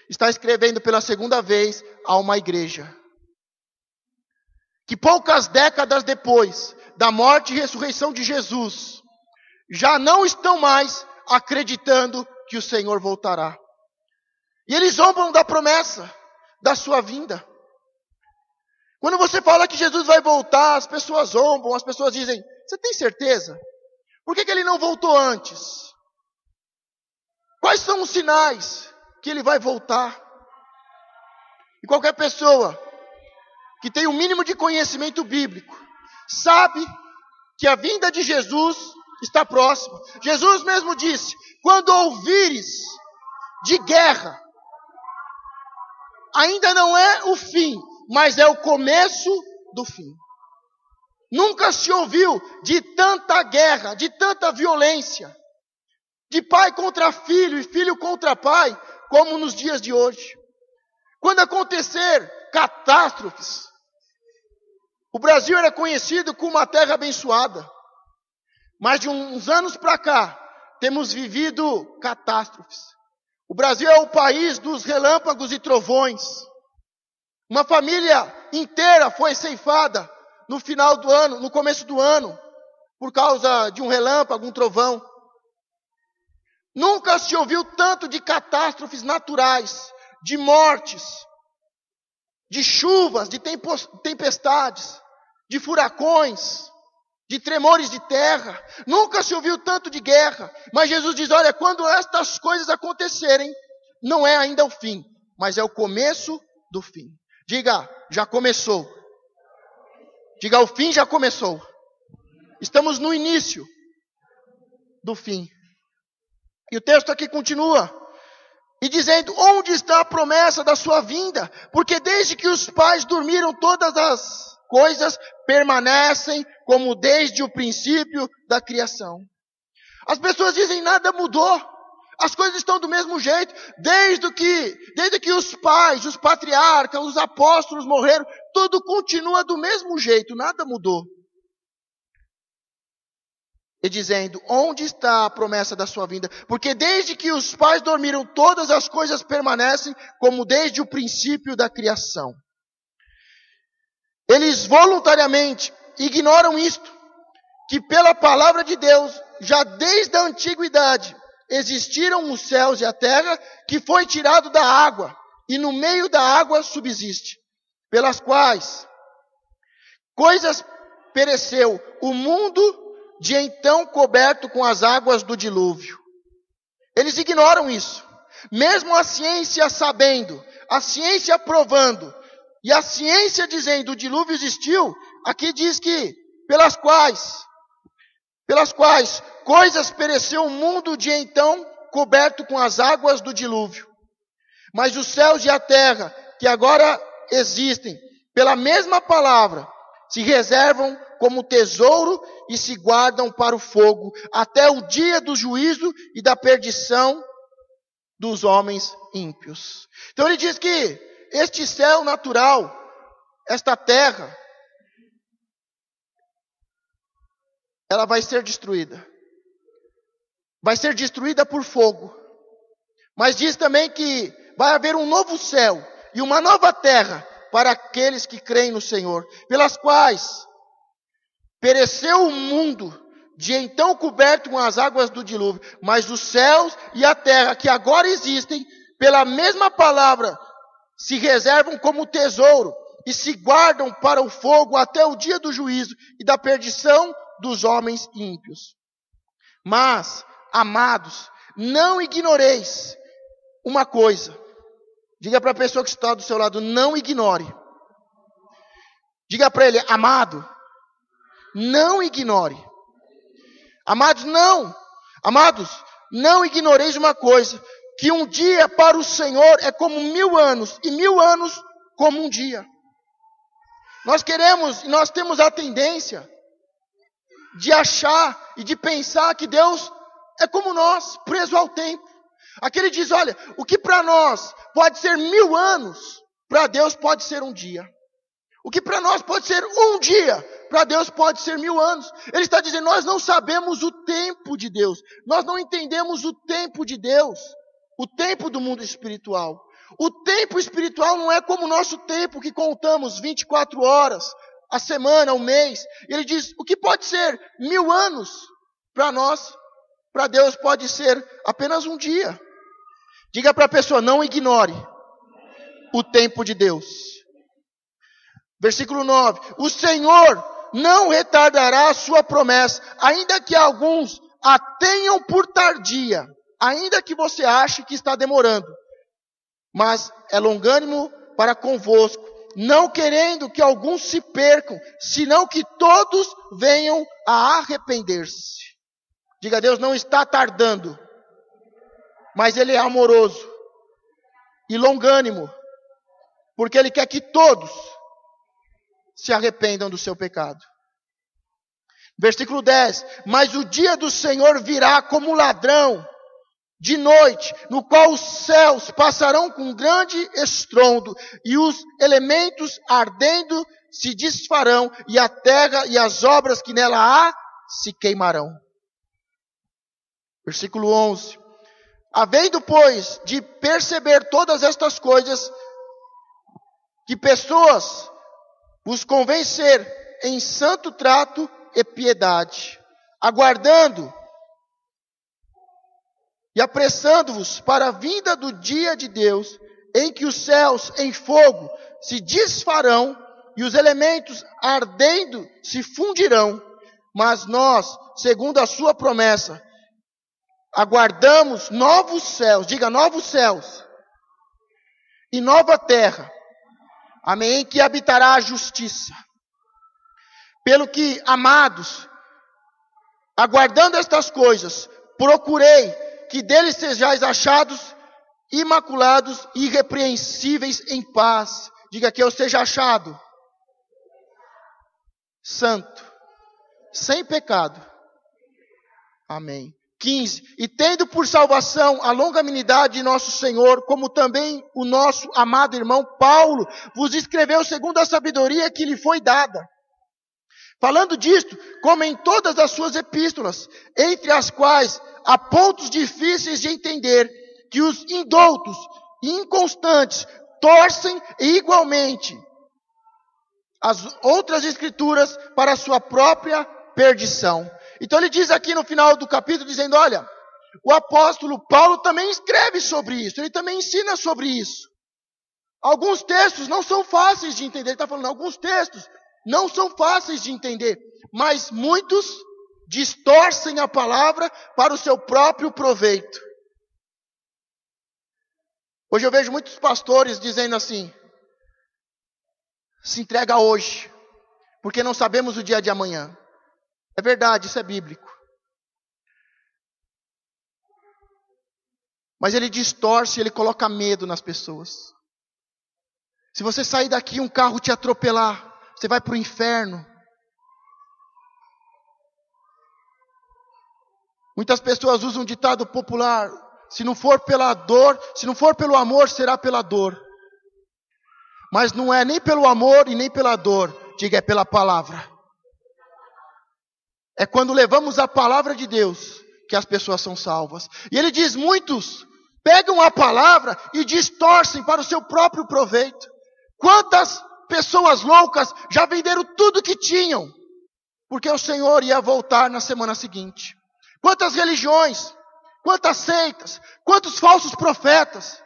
está escrevendo pela segunda vez a uma igreja, que poucas décadas depois da morte e ressurreição de Jesus, já não estão mais acreditando que o Senhor voltará. E eles zombam da promessa da sua vinda. Quando você fala que Jesus vai voltar, as pessoas zombam, as pessoas dizem, você tem certeza? Por que Ele não voltou antes? Quais são os sinais que Ele vai voltar? E qualquer pessoa que tem o mínimo de conhecimento bíblico, sabe que a vinda de Jesus está próxima. Jesus mesmo disse, quando ouvires de guerra, ainda não é o fim, mas é o começo do fim. Nunca se ouviu de tanta guerra, de tanta violência, de pai contra filho e filho contra pai, como nos dias de hoje. Quando acontecer catástrofes, o Brasil era conhecido como uma terra abençoada, mas de uns anos para cá, temos vivido catástrofes. O Brasil é o país dos relâmpagos e trovões. Uma família inteira foi ceifada no final do ano, no começo do ano, por causa de um relâmpago, um trovão. Nunca se ouviu tanto de catástrofes naturais, de mortes, de chuvas, de tempestades, de furacões, de tremores de terra. Nunca se ouviu tanto de guerra. Mas Jesus diz, olha, quando estas coisas acontecerem, não é ainda o fim, mas é o começo do fim. Diga, já começou. Diga, o fim já começou. Estamos no início do fim. E o texto aqui continua. E dizendo, onde está a promessa da sua vinda? Porque desde que os pais dormiram, todas as coisas permanecem como desde o princípio da criação. As pessoas dizem, nada mudou. As coisas estão do mesmo jeito. Desde que os pais, os patriarcas, os apóstolos morreram, tudo continua do mesmo jeito, nada mudou. E dizendo, onde está a promessa da sua vinda? Porque desde que os pais dormiram, todas as coisas permanecem como desde o princípio da criação. Eles voluntariamente ignoram isto, que pela palavra de Deus, já desde a antiguidade, existiram os céus e a terra, que foi tirado da água, e no meio da água subsiste, pelas quais coisas pereceu o mundo de então coberto com as águas do dilúvio. Eles ignoram isso. Mesmo a ciência sabendo, a ciência provando, e a ciência dizendo o dilúvio existiu, aqui diz que pelas quais coisas pereceu o mundo de então coberto com as águas do dilúvio. Mas os céus e a terra, que agora existem, pela mesma palavra, se reservam como tesouro e se guardam para o fogo, até o dia do juízo e da perdição dos homens ímpios. Então ele diz que este céu natural, esta terra, ela vai ser destruída. Vai ser destruída por fogo. Mas diz também que vai haver um novo céu e uma nova terra para aqueles que creem no Senhor, pelas quais pereceu o mundo de então coberto com as águas do dilúvio, mas os céus e a terra que agora existem, pela mesma palavra, se reservam como tesouro e se guardam para o fogo até o dia do juízo e da perdição dos homens ímpios. Mas, amados, não ignoreis uma coisa. Diga para a pessoa que está do seu lado, não ignore. Diga para ele, amado, não ignore. Amados, não ignoreis uma coisa, que um dia para o Senhor é como 1000 anos, e 1000 anos como um dia. Nós temos a tendência de achar e de pensar que Deus é como nós, preso ao tempo. Aqui ele diz, olha, o que para nós pode ser 1000 anos, para Deus pode ser um dia. O que para nós pode ser um dia, para Deus pode ser 1000 anos. Ele está dizendo, nós não sabemos o tempo de Deus. Nós não entendemos o tempo de Deus. O tempo do mundo espiritual. O tempo espiritual não é como o nosso tempo, que contamos 24 horas, a semana, o mês. Ele diz, o que pode ser 1000 anos, para nós, para Deus pode ser apenas um dia. Diga para a pessoa, não ignore o tempo de Deus. Versículo 9. O Senhor não retardará a sua promessa, ainda que alguns a tenham por tardia, ainda que você ache que está demorando. Mas é longânimo para convosco, não querendo que alguns se percam, senão que todos venham a arrepender-se. Diga, Deus não está tardando, mas Ele é amoroso e longânimo, porque Ele quer que todos se arrependam do seu pecado. Versículo 10. Mas o dia do Senhor virá como ladrão de noite, no qual os céus passarão com grande estrondo, e os elementos ardendo se desfarão, e a terra e as obras que nela há se queimarão. Versículo 11. Havendo, pois, de perceber todas estas coisas, que pessoas vos convencer em santo trato e piedade, aguardando e apressando-vos para a vinda do dia de Deus, em que os céus em fogo se desfarão e os elementos ardendo se fundirão. Mas nós, segundo a sua promessa, aguardamos novos céus, diga novos céus, e nova terra, amém, em que habitará a justiça. Pelo que, amados, aguardando estas coisas, procurei que dele sejais achados imaculados e irrepreensíveis em paz. Diga que eu seja achado santo, sem pecado. Amém. 15. E tendo por salvação a longanimidade de nosso Senhor, como também o nosso amado irmão Paulo vos escreveu segundo a sabedoria que lhe foi dada. Falando disto, como em todas as suas epístolas, entre as quais há pontos difíceis de entender, que os indoutos e inconstantes torcem igualmente as outras escrituras para a sua própria perdição. Então ele diz aqui no final do capítulo, dizendo, olha, o apóstolo Paulo também escreve sobre isso, ele também ensina sobre isso. Alguns textos não são fáceis de entender, ele está falando, alguns textos não são fáceis de entender, mas muitos distorcem a palavra para o seu próprio proveito. Hoje eu vejo muitos pastores dizendo assim, se entrega hoje, porque não sabemos o dia de amanhã. É verdade, isso é bíblico. Mas ele distorce, ele coloca medo nas pessoas. Se você sair daqui e um carro te atropelar, você vai para o inferno. Muitas pessoas usam um ditado popular, se não for pela dor, se não for pelo amor, será pela dor. Mas não é nem pelo amor e nem pela dor, diga, é pela palavra. É quando levamos a palavra de Deus que as pessoas são salvas. E ele diz, muitos pegam a palavra e distorcem para o seu próprio proveito. Quantas pessoas loucas já venderam tudo que tinham, porque o Senhor ia voltar na semana seguinte. Quantas religiões, quantas seitas, quantos falsos profetas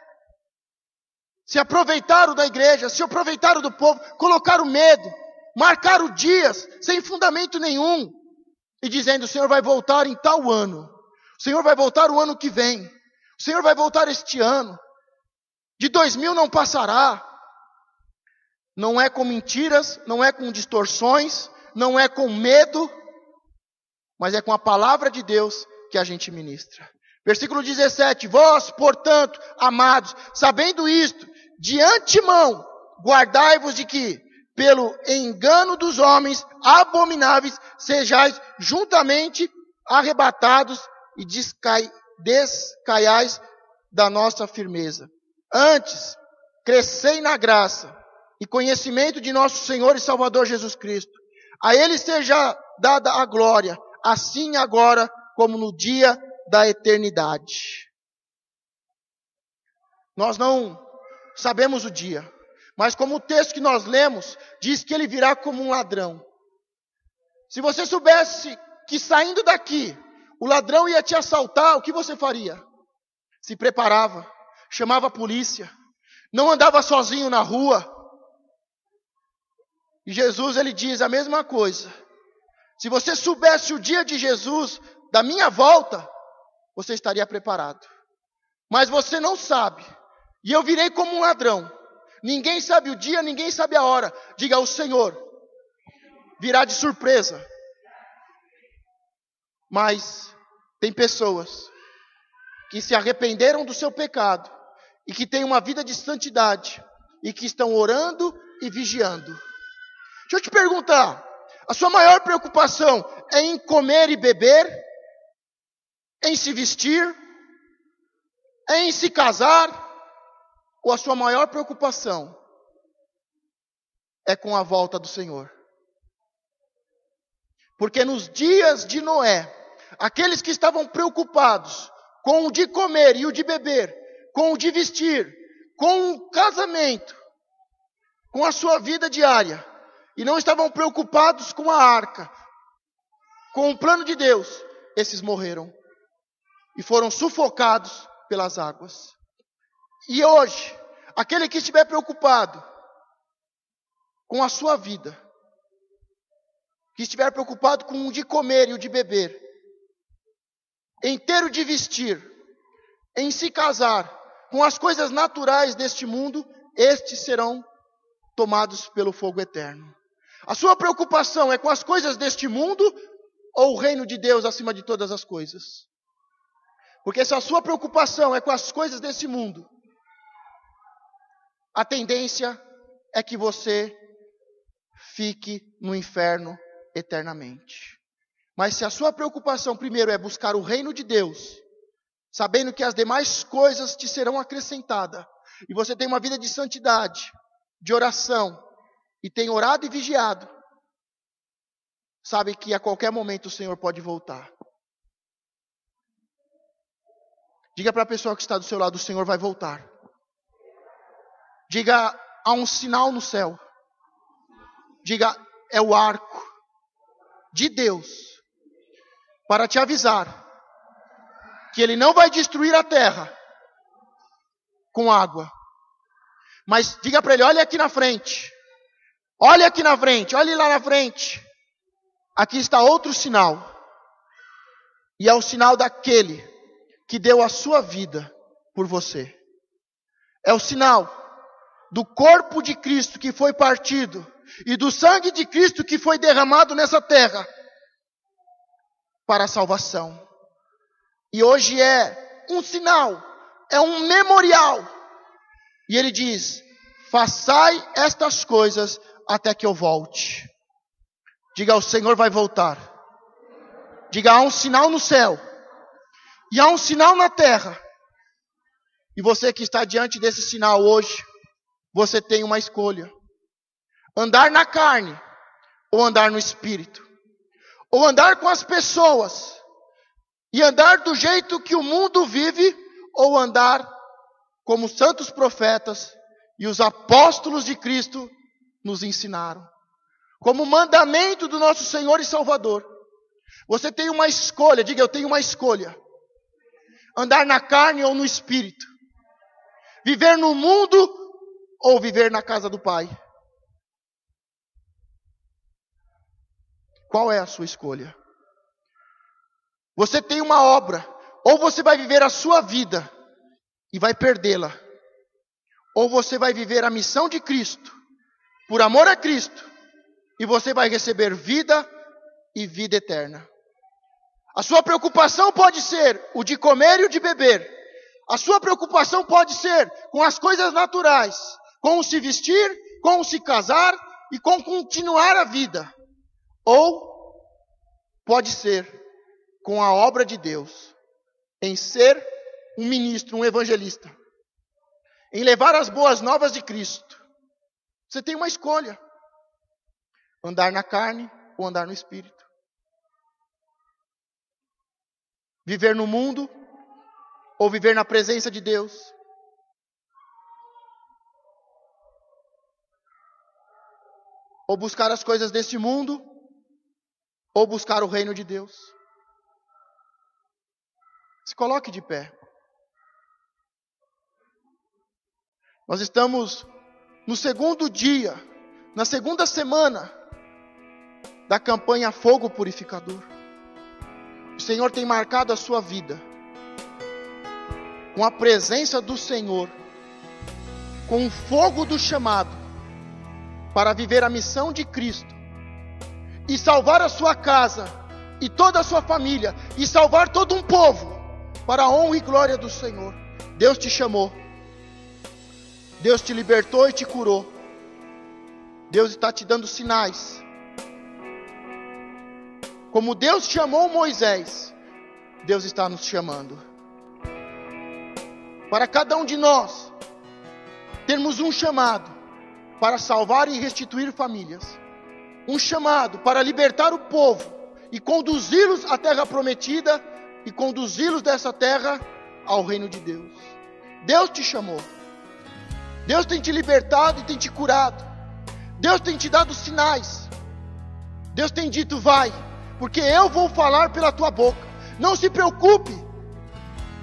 se aproveitaram da igreja, se aproveitaram do povo, colocaram medo, marcaram dias sem fundamento nenhum, e dizendo, o Senhor vai voltar em tal ano, o Senhor vai voltar o ano que vem, o Senhor vai voltar este ano, de 2000 não passará. Não é com mentiras, não é com distorções, não é com medo, mas é com a palavra de Deus que a gente ministra. Versículo 17, vós, portanto, amados, sabendo isto, de antemão, guardai-vos de que, pelo engano dos homens abomináveis, sejais juntamente arrebatados e descaiais da nossa firmeza. Antes, crescei na graça e conhecimento de nosso Senhor e Salvador Jesus Cristo. A Ele seja dada a glória, assim agora como no dia da eternidade. Nós não sabemos o dia, mas como o texto que nós lemos diz que Ele virá como um ladrão. Se você soubesse que saindo daqui o ladrão ia te assaltar, o que você faria? Se preparava, chamava a polícia, não andava sozinho na rua. E Jesus, ele diz a mesma coisa. Se você soubesse o dia de Jesus, da minha volta, você estaria preparado. Mas você não sabe. E eu virei como um ladrão. Ninguém sabe o dia, ninguém sabe a hora. Diga, o Senhor virá de surpresa. Mas tem pessoas que se arrependeram do seu pecado e que têm uma vida de santidade e que estão orando e vigiando. Deixa eu te perguntar, a sua maior preocupação é em comer e beber? Em se vestir? É em se casar? Ou a sua maior preocupação é com a volta do Senhor? Porque nos dias de Noé, aqueles que estavam preocupados com o de comer e o de beber, com o de vestir, com o casamento, com a sua vida diária, e não estavam preocupados com a arca, com o plano de Deus, esses morreram e foram sufocados pelas águas. E hoje, aquele que estiver preocupado com a sua vida, que estiver preocupado com o de comer e o de beber, em ter o de vestir, em se casar, com as coisas naturais deste mundo, estes serão tomados pelo fogo eterno. A sua preocupação é com as coisas deste mundo ou o reino de Deus acima de todas as coisas? Porque se a sua preocupação é com as coisas desse mundo, a tendência é que você fique no inferno eternamente. Mas se a sua preocupação primeiro é buscar o reino de Deus, sabendo que as demais coisas te serão acrescentadas, e você tem uma vida de santidade, de oração, e tem orado e vigiado, sabe que a qualquer momento o Senhor pode voltar. Diga para a pessoa que está do seu lado, o Senhor vai voltar. Diga, há um sinal no céu. Diga, é o arco de Deus para te avisar que Ele não vai destruir a terra com água. Mas diga para ele, olha aqui na frente. Olha aqui na frente, olha lá na frente. Aqui está outro sinal. E é o sinal daquele que deu a sua vida por você. É o sinal do corpo de Cristo que foi partido e do sangue de Cristo que foi derramado nessa terra para a salvação. E hoje é um sinal, é um memorial. E ele diz, façai estas coisas até que eu volte. Diga, o Senhor vai voltar. Diga, há um sinal no céu. E há um sinal na terra. E você que está diante desse sinal hoje, você tem uma escolha. Andar na carne ou andar no espírito. Ou andar com as pessoas e andar do jeito que o mundo vive, ou andar como os santos profetas e os apóstolos de Cristo nos ensinaram. Como mandamento do nosso Senhor e Salvador. Você tem uma escolha, diga, eu tenho uma escolha. Andar na carne ou no espírito. Viver no mundo ou viver na casa do Pai. Qual é a sua escolha? Você tem uma obra. Ou você vai viver a sua vida e vai perdê-la. Ou você vai viver a missão de Cristo, por amor a Cristo, e você vai receber vida e vida eterna. A sua preocupação pode ser o de comer e o de beber. A sua preocupação pode ser com as coisas naturais, com o se vestir, com o se casar e com continuar a vida. Ou pode ser com a obra de Deus, em ser um ministro, um evangelista, em levar as boas novas de Cristo. Você tem uma escolha: andar na carne ou andar no espírito. Viver no mundo ou viver na presença de Deus. Ou buscar as coisas desse mundo ou buscar o reino de Deus. Se coloque de pé. Nós estamos no segundo dia, na segunda semana da campanha Fogo Purificador. O Senhor tem marcado a sua vida com a presença do Senhor, com o fogo do chamado, para viver a missão de Cristo e salvar a sua casa e toda a sua família e salvar todo um povo para a honra e glória do Senhor. Deus te chamou. Deus te libertou e te curou. Deus está te dando sinais. Como Deus chamou Moisés, Deus está nos chamando. Para cada um de nós, termos um chamado para salvar e restituir famílias. Um chamado para libertar o povo e conduzi-los à terra prometida e conduzi-los dessa terra ao reino de Deus. Deus te chamou. Deus tem te libertado e tem te curado. Deus tem te dado sinais. Deus tem dito, vai, porque eu vou falar pela tua boca. Não se preocupe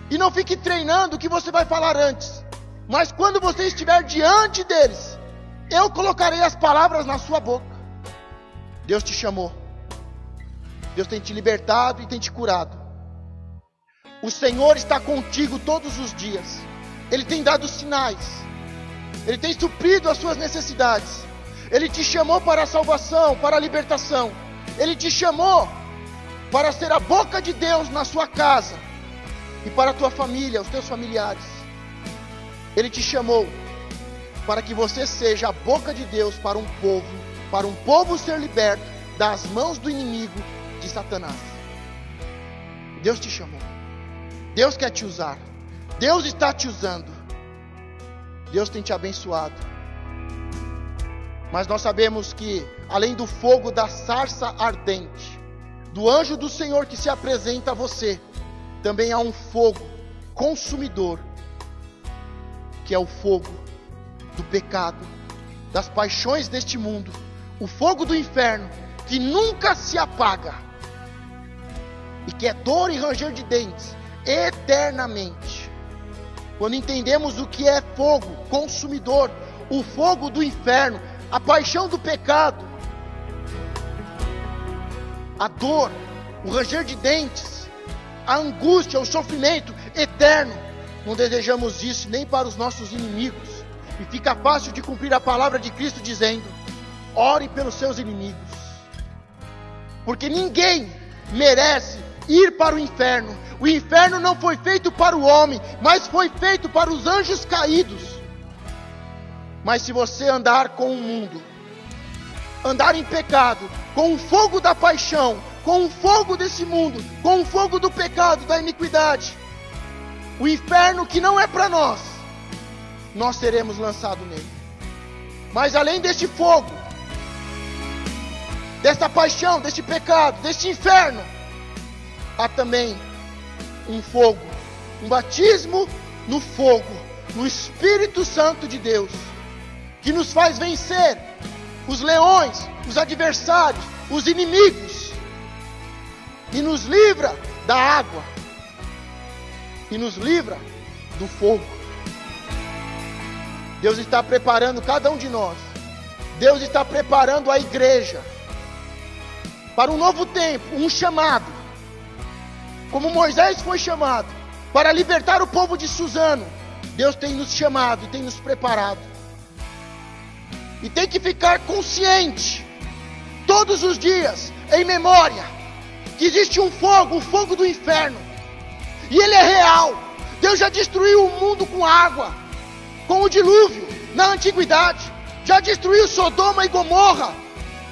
e não fique treinando o que você vai falar antes. Mas quando você estiver diante deles, eu colocarei as palavras na sua boca. Deus te chamou. Deus tem te libertado e tem te curado. O Senhor está contigo todos os dias. Ele tem dado sinais. Ele tem suprido as suas necessidades. Ele te chamou para a salvação, para a libertação. Ele te chamou para ser a boca de Deus na sua casa. e para a tua família, os teus familiares. Ele te chamou para que você seja a boca de Deus para um povo ser liberto das mãos do inimigo de Satanás. Deus te chamou. Deus quer te usar. Deus está te usando. Deus tem te abençoado. Mas nós sabemos que, além do fogo da sarça ardente, do anjo do Senhor que se apresenta a você, também há um fogo consumidor, que é o fogo do pecado, das paixões deste mundo, o fogo do inferno, que nunca se apaga, e que é dor e ranger de dentes, eternamente. Quando entendemos o que é fogo consumidor, o fogo do inferno, a paixão do pecado, a dor, o ranger de dentes, a angústia, o sofrimento eterno, não desejamos isso nem para os nossos inimigos. E fica fácil de cumprir a palavra de Cristo dizendo: ore pelos seus inimigos, porque ninguém merece ir para o inferno. O inferno não foi feito para o homem, mas foi feito para os anjos caídos. Mas se você andar com o mundo, andar em pecado, com o fogo da paixão, com o fogo desse mundo, com o fogo do pecado, da iniquidade, o inferno que não é para nós seremos lançados nele. Mas além deste fogo, desta paixão, deste pecado, deste inferno, há também um fogo, um batismo no fogo, no Espírito Santo de Deus, que nos faz vencer os leões, os adversários, os inimigos, e nos livra da água, e nos livra do fogo. Deus está preparando cada um de nós. Deus está preparando a igreja para um novo tempo, um chamado. Como Moisés foi chamado para libertar o povo de Suzano, Deus tem nos chamado e tem nos preparado. E tem que ficar consciente, todos os dias, em memória, que existe um fogo, o fogo do inferno. E ele é real. Deus já destruiu o mundo com água, com o dilúvio, na antiguidade. Já destruiu Sodoma e Gomorra,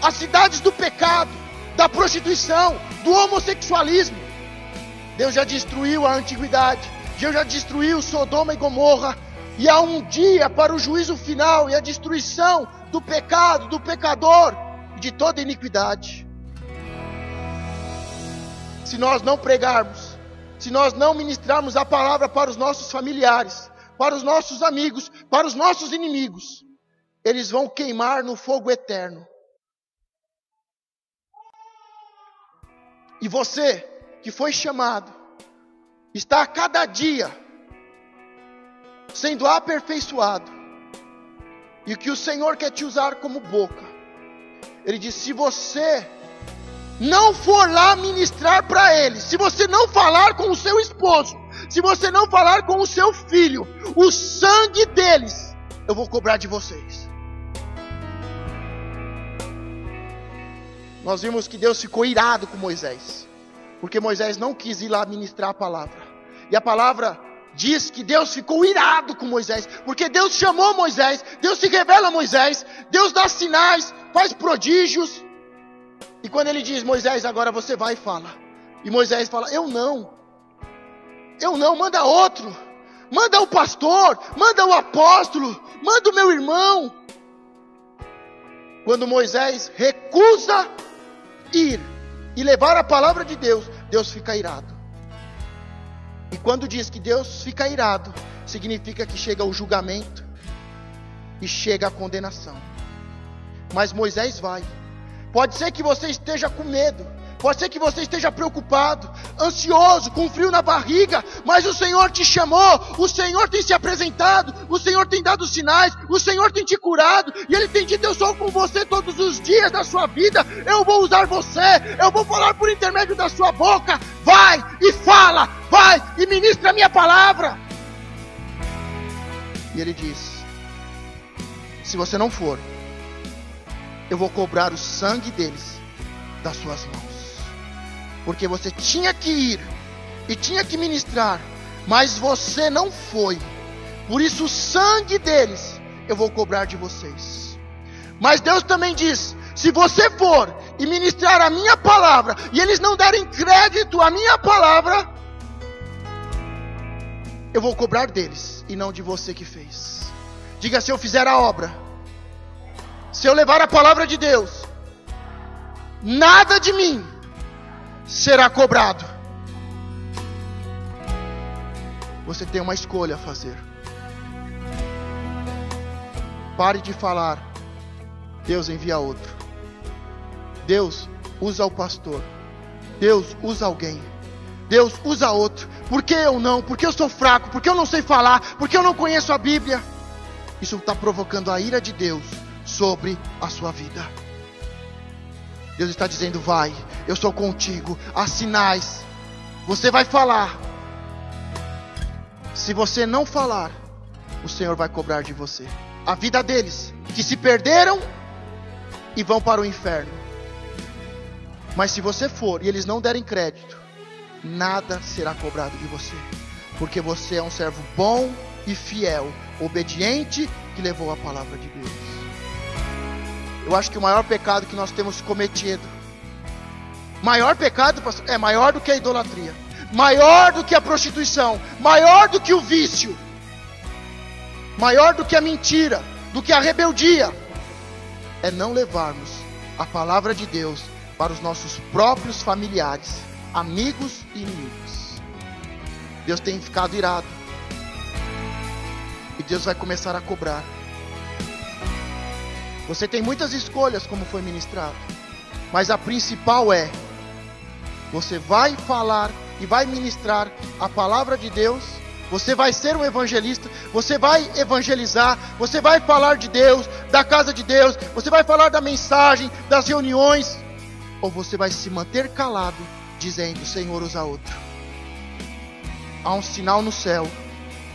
as cidades do pecado, da prostituição, do homossexualismo. Deus já destruiu a antiguidade. Deus já destruiu Sodoma e Gomorra. E há um dia para o juízo final e a destruição do pecado, do pecador e de toda iniquidade. Se nós não pregarmos, se nós não ministrarmos a palavra para os nossos familiares, para os nossos amigos, para os nossos inimigos, eles vão queimar no fogo eterno. E você, que foi chamado, está a cada dia sendo aperfeiçoado. E o que o Senhor quer te usar como boca. Ele diz: se você não for lá ministrar para eles, se você não falar com o seu esposo, se você não falar com o seu filho, o sangue deles eu vou cobrar de vocês. Nós vimos que Deus ficou irado com Moisés, porque Moisés não quis ir lá ministrar a palavra. E a palavra diz que Deus ficou irado com Moisés, porque Deus chamou Moisés, Deus se revela a Moisés, Deus dá sinais, faz prodígios. E quando ele diz: Moisés, agora você vai e fala. E Moisés fala: eu não, manda outro. Manda o pastor, manda o apóstolo, manda o meu irmão. Quando Moisés recusa ir e levar a palavra de Deus, Deus fica irado. E quando diz que Deus fica irado, significa que chega o julgamento e chega a condenação. Mas Moisés vai. Pode ser que você esteja com medo, pode ser que você esteja preocupado, ansioso, com frio na barriga, mas o Senhor te chamou, o Senhor tem se apresentado, o Senhor tem dado sinais, o Senhor tem te curado, e Ele tem dito: eu sou com você todos os dias da sua vida, eu vou usar você, eu vou falar por intermédio da sua boca. Vai e fala, vai e ministra a minha palavra. E Ele diz: se você não for, eu vou cobrar o sangue deles das suas mãos. Porque você tinha que ir e tinha que ministrar, mas você não foi. Por isso o sangue deles eu vou cobrar de vocês. Mas Deus também diz: se você for e ministrar a minha palavra, e eles não derem crédito à minha palavra, eu vou cobrar deles, e não de você que fez. Diga: se eu fizer a obra, se eu levar a palavra de Deus, nada de mim será cobrado. Você tem uma escolha a fazer. Pare de falar: Deus envia outro, Deus usa o pastor, Deus usa alguém, Deus usa outro. Por que eu não? Porque eu sou fraco, porque eu não sei falar, porque eu não conheço a Bíblia. Isso está provocando a ira de Deus sobre a sua vida. Deus está dizendo: vai, eu sou contigo, há sinais, você vai falar. Se você não falar, o Senhor vai cobrar de você a vida deles, que se perderam e vão para o inferno. Mas se você for e eles não derem crédito, nada será cobrado de você, porque você é um servo bom e fiel, obediente, que levou a palavra de Deus. Eu acho que o maior pecado que nós temos cometido, maior pecado, pastor, é maior do que a idolatria, maior do que a prostituição, maior do que o vício, maior do que a mentira, do que a rebeldia, é não levarmos a palavra de Deus para os nossos próprios familiares, amigos e inimigos. Deus tem ficado irado, e Deus vai começar a cobrar. Você tem muitas escolhas, como foi ministrado, mas a principal é: você vai falar e vai ministrar a palavra de Deus. Você vai ser um evangelista, você vai evangelizar, você vai falar de Deus, da casa de Deus, você vai falar da mensagem, das reuniões, ou você vai se manter calado, dizendo: Senhor, usa outro. Há um sinal no céu,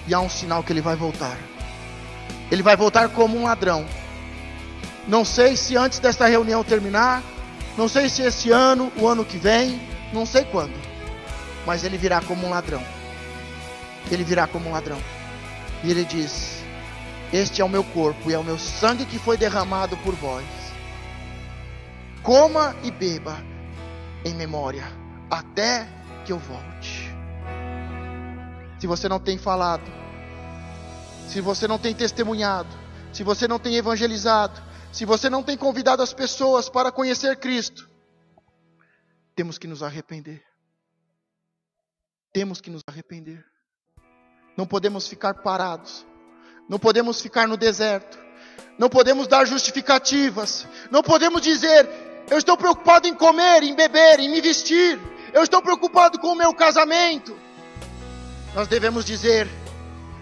e há um sinal que Ele vai voltar. Ele vai voltar como um ladrão. Não sei se antes desta reunião terminar, não sei se esse ano, o ano que vem, não sei quando, mas Ele virá como um ladrão. Ele virá como um ladrão. E Ele diz: este é o meu corpo e é o meu sangue que foi derramado por vós. Coma e beba em memória, até que eu volte. Se você não tem falado, se você não tem testemunhado, se você não tem evangelizado, se você não tem convidado as pessoas para conhecer Cristo, temos que nos arrepender. Temos que nos arrepender. Não podemos ficar parados. Não podemos ficar no deserto. Não podemos dar justificativas. Não podemos dizer: eu estou preocupado em comer, em beber, em me vestir. Eu estou preocupado com o meu casamento. Nós devemos dizer: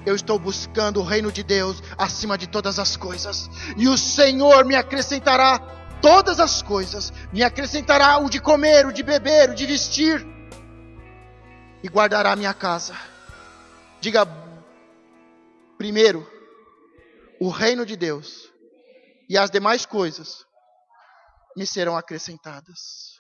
eu estou buscando o reino de Deus acima de todas as coisas. E o Senhor me acrescentará todas as coisas. Me acrescentará o de comer, o de beber, o de vestir. E guardará a minha casa. Diga: primeiro, o reino de Deus, e as demais coisas me serão acrescentadas.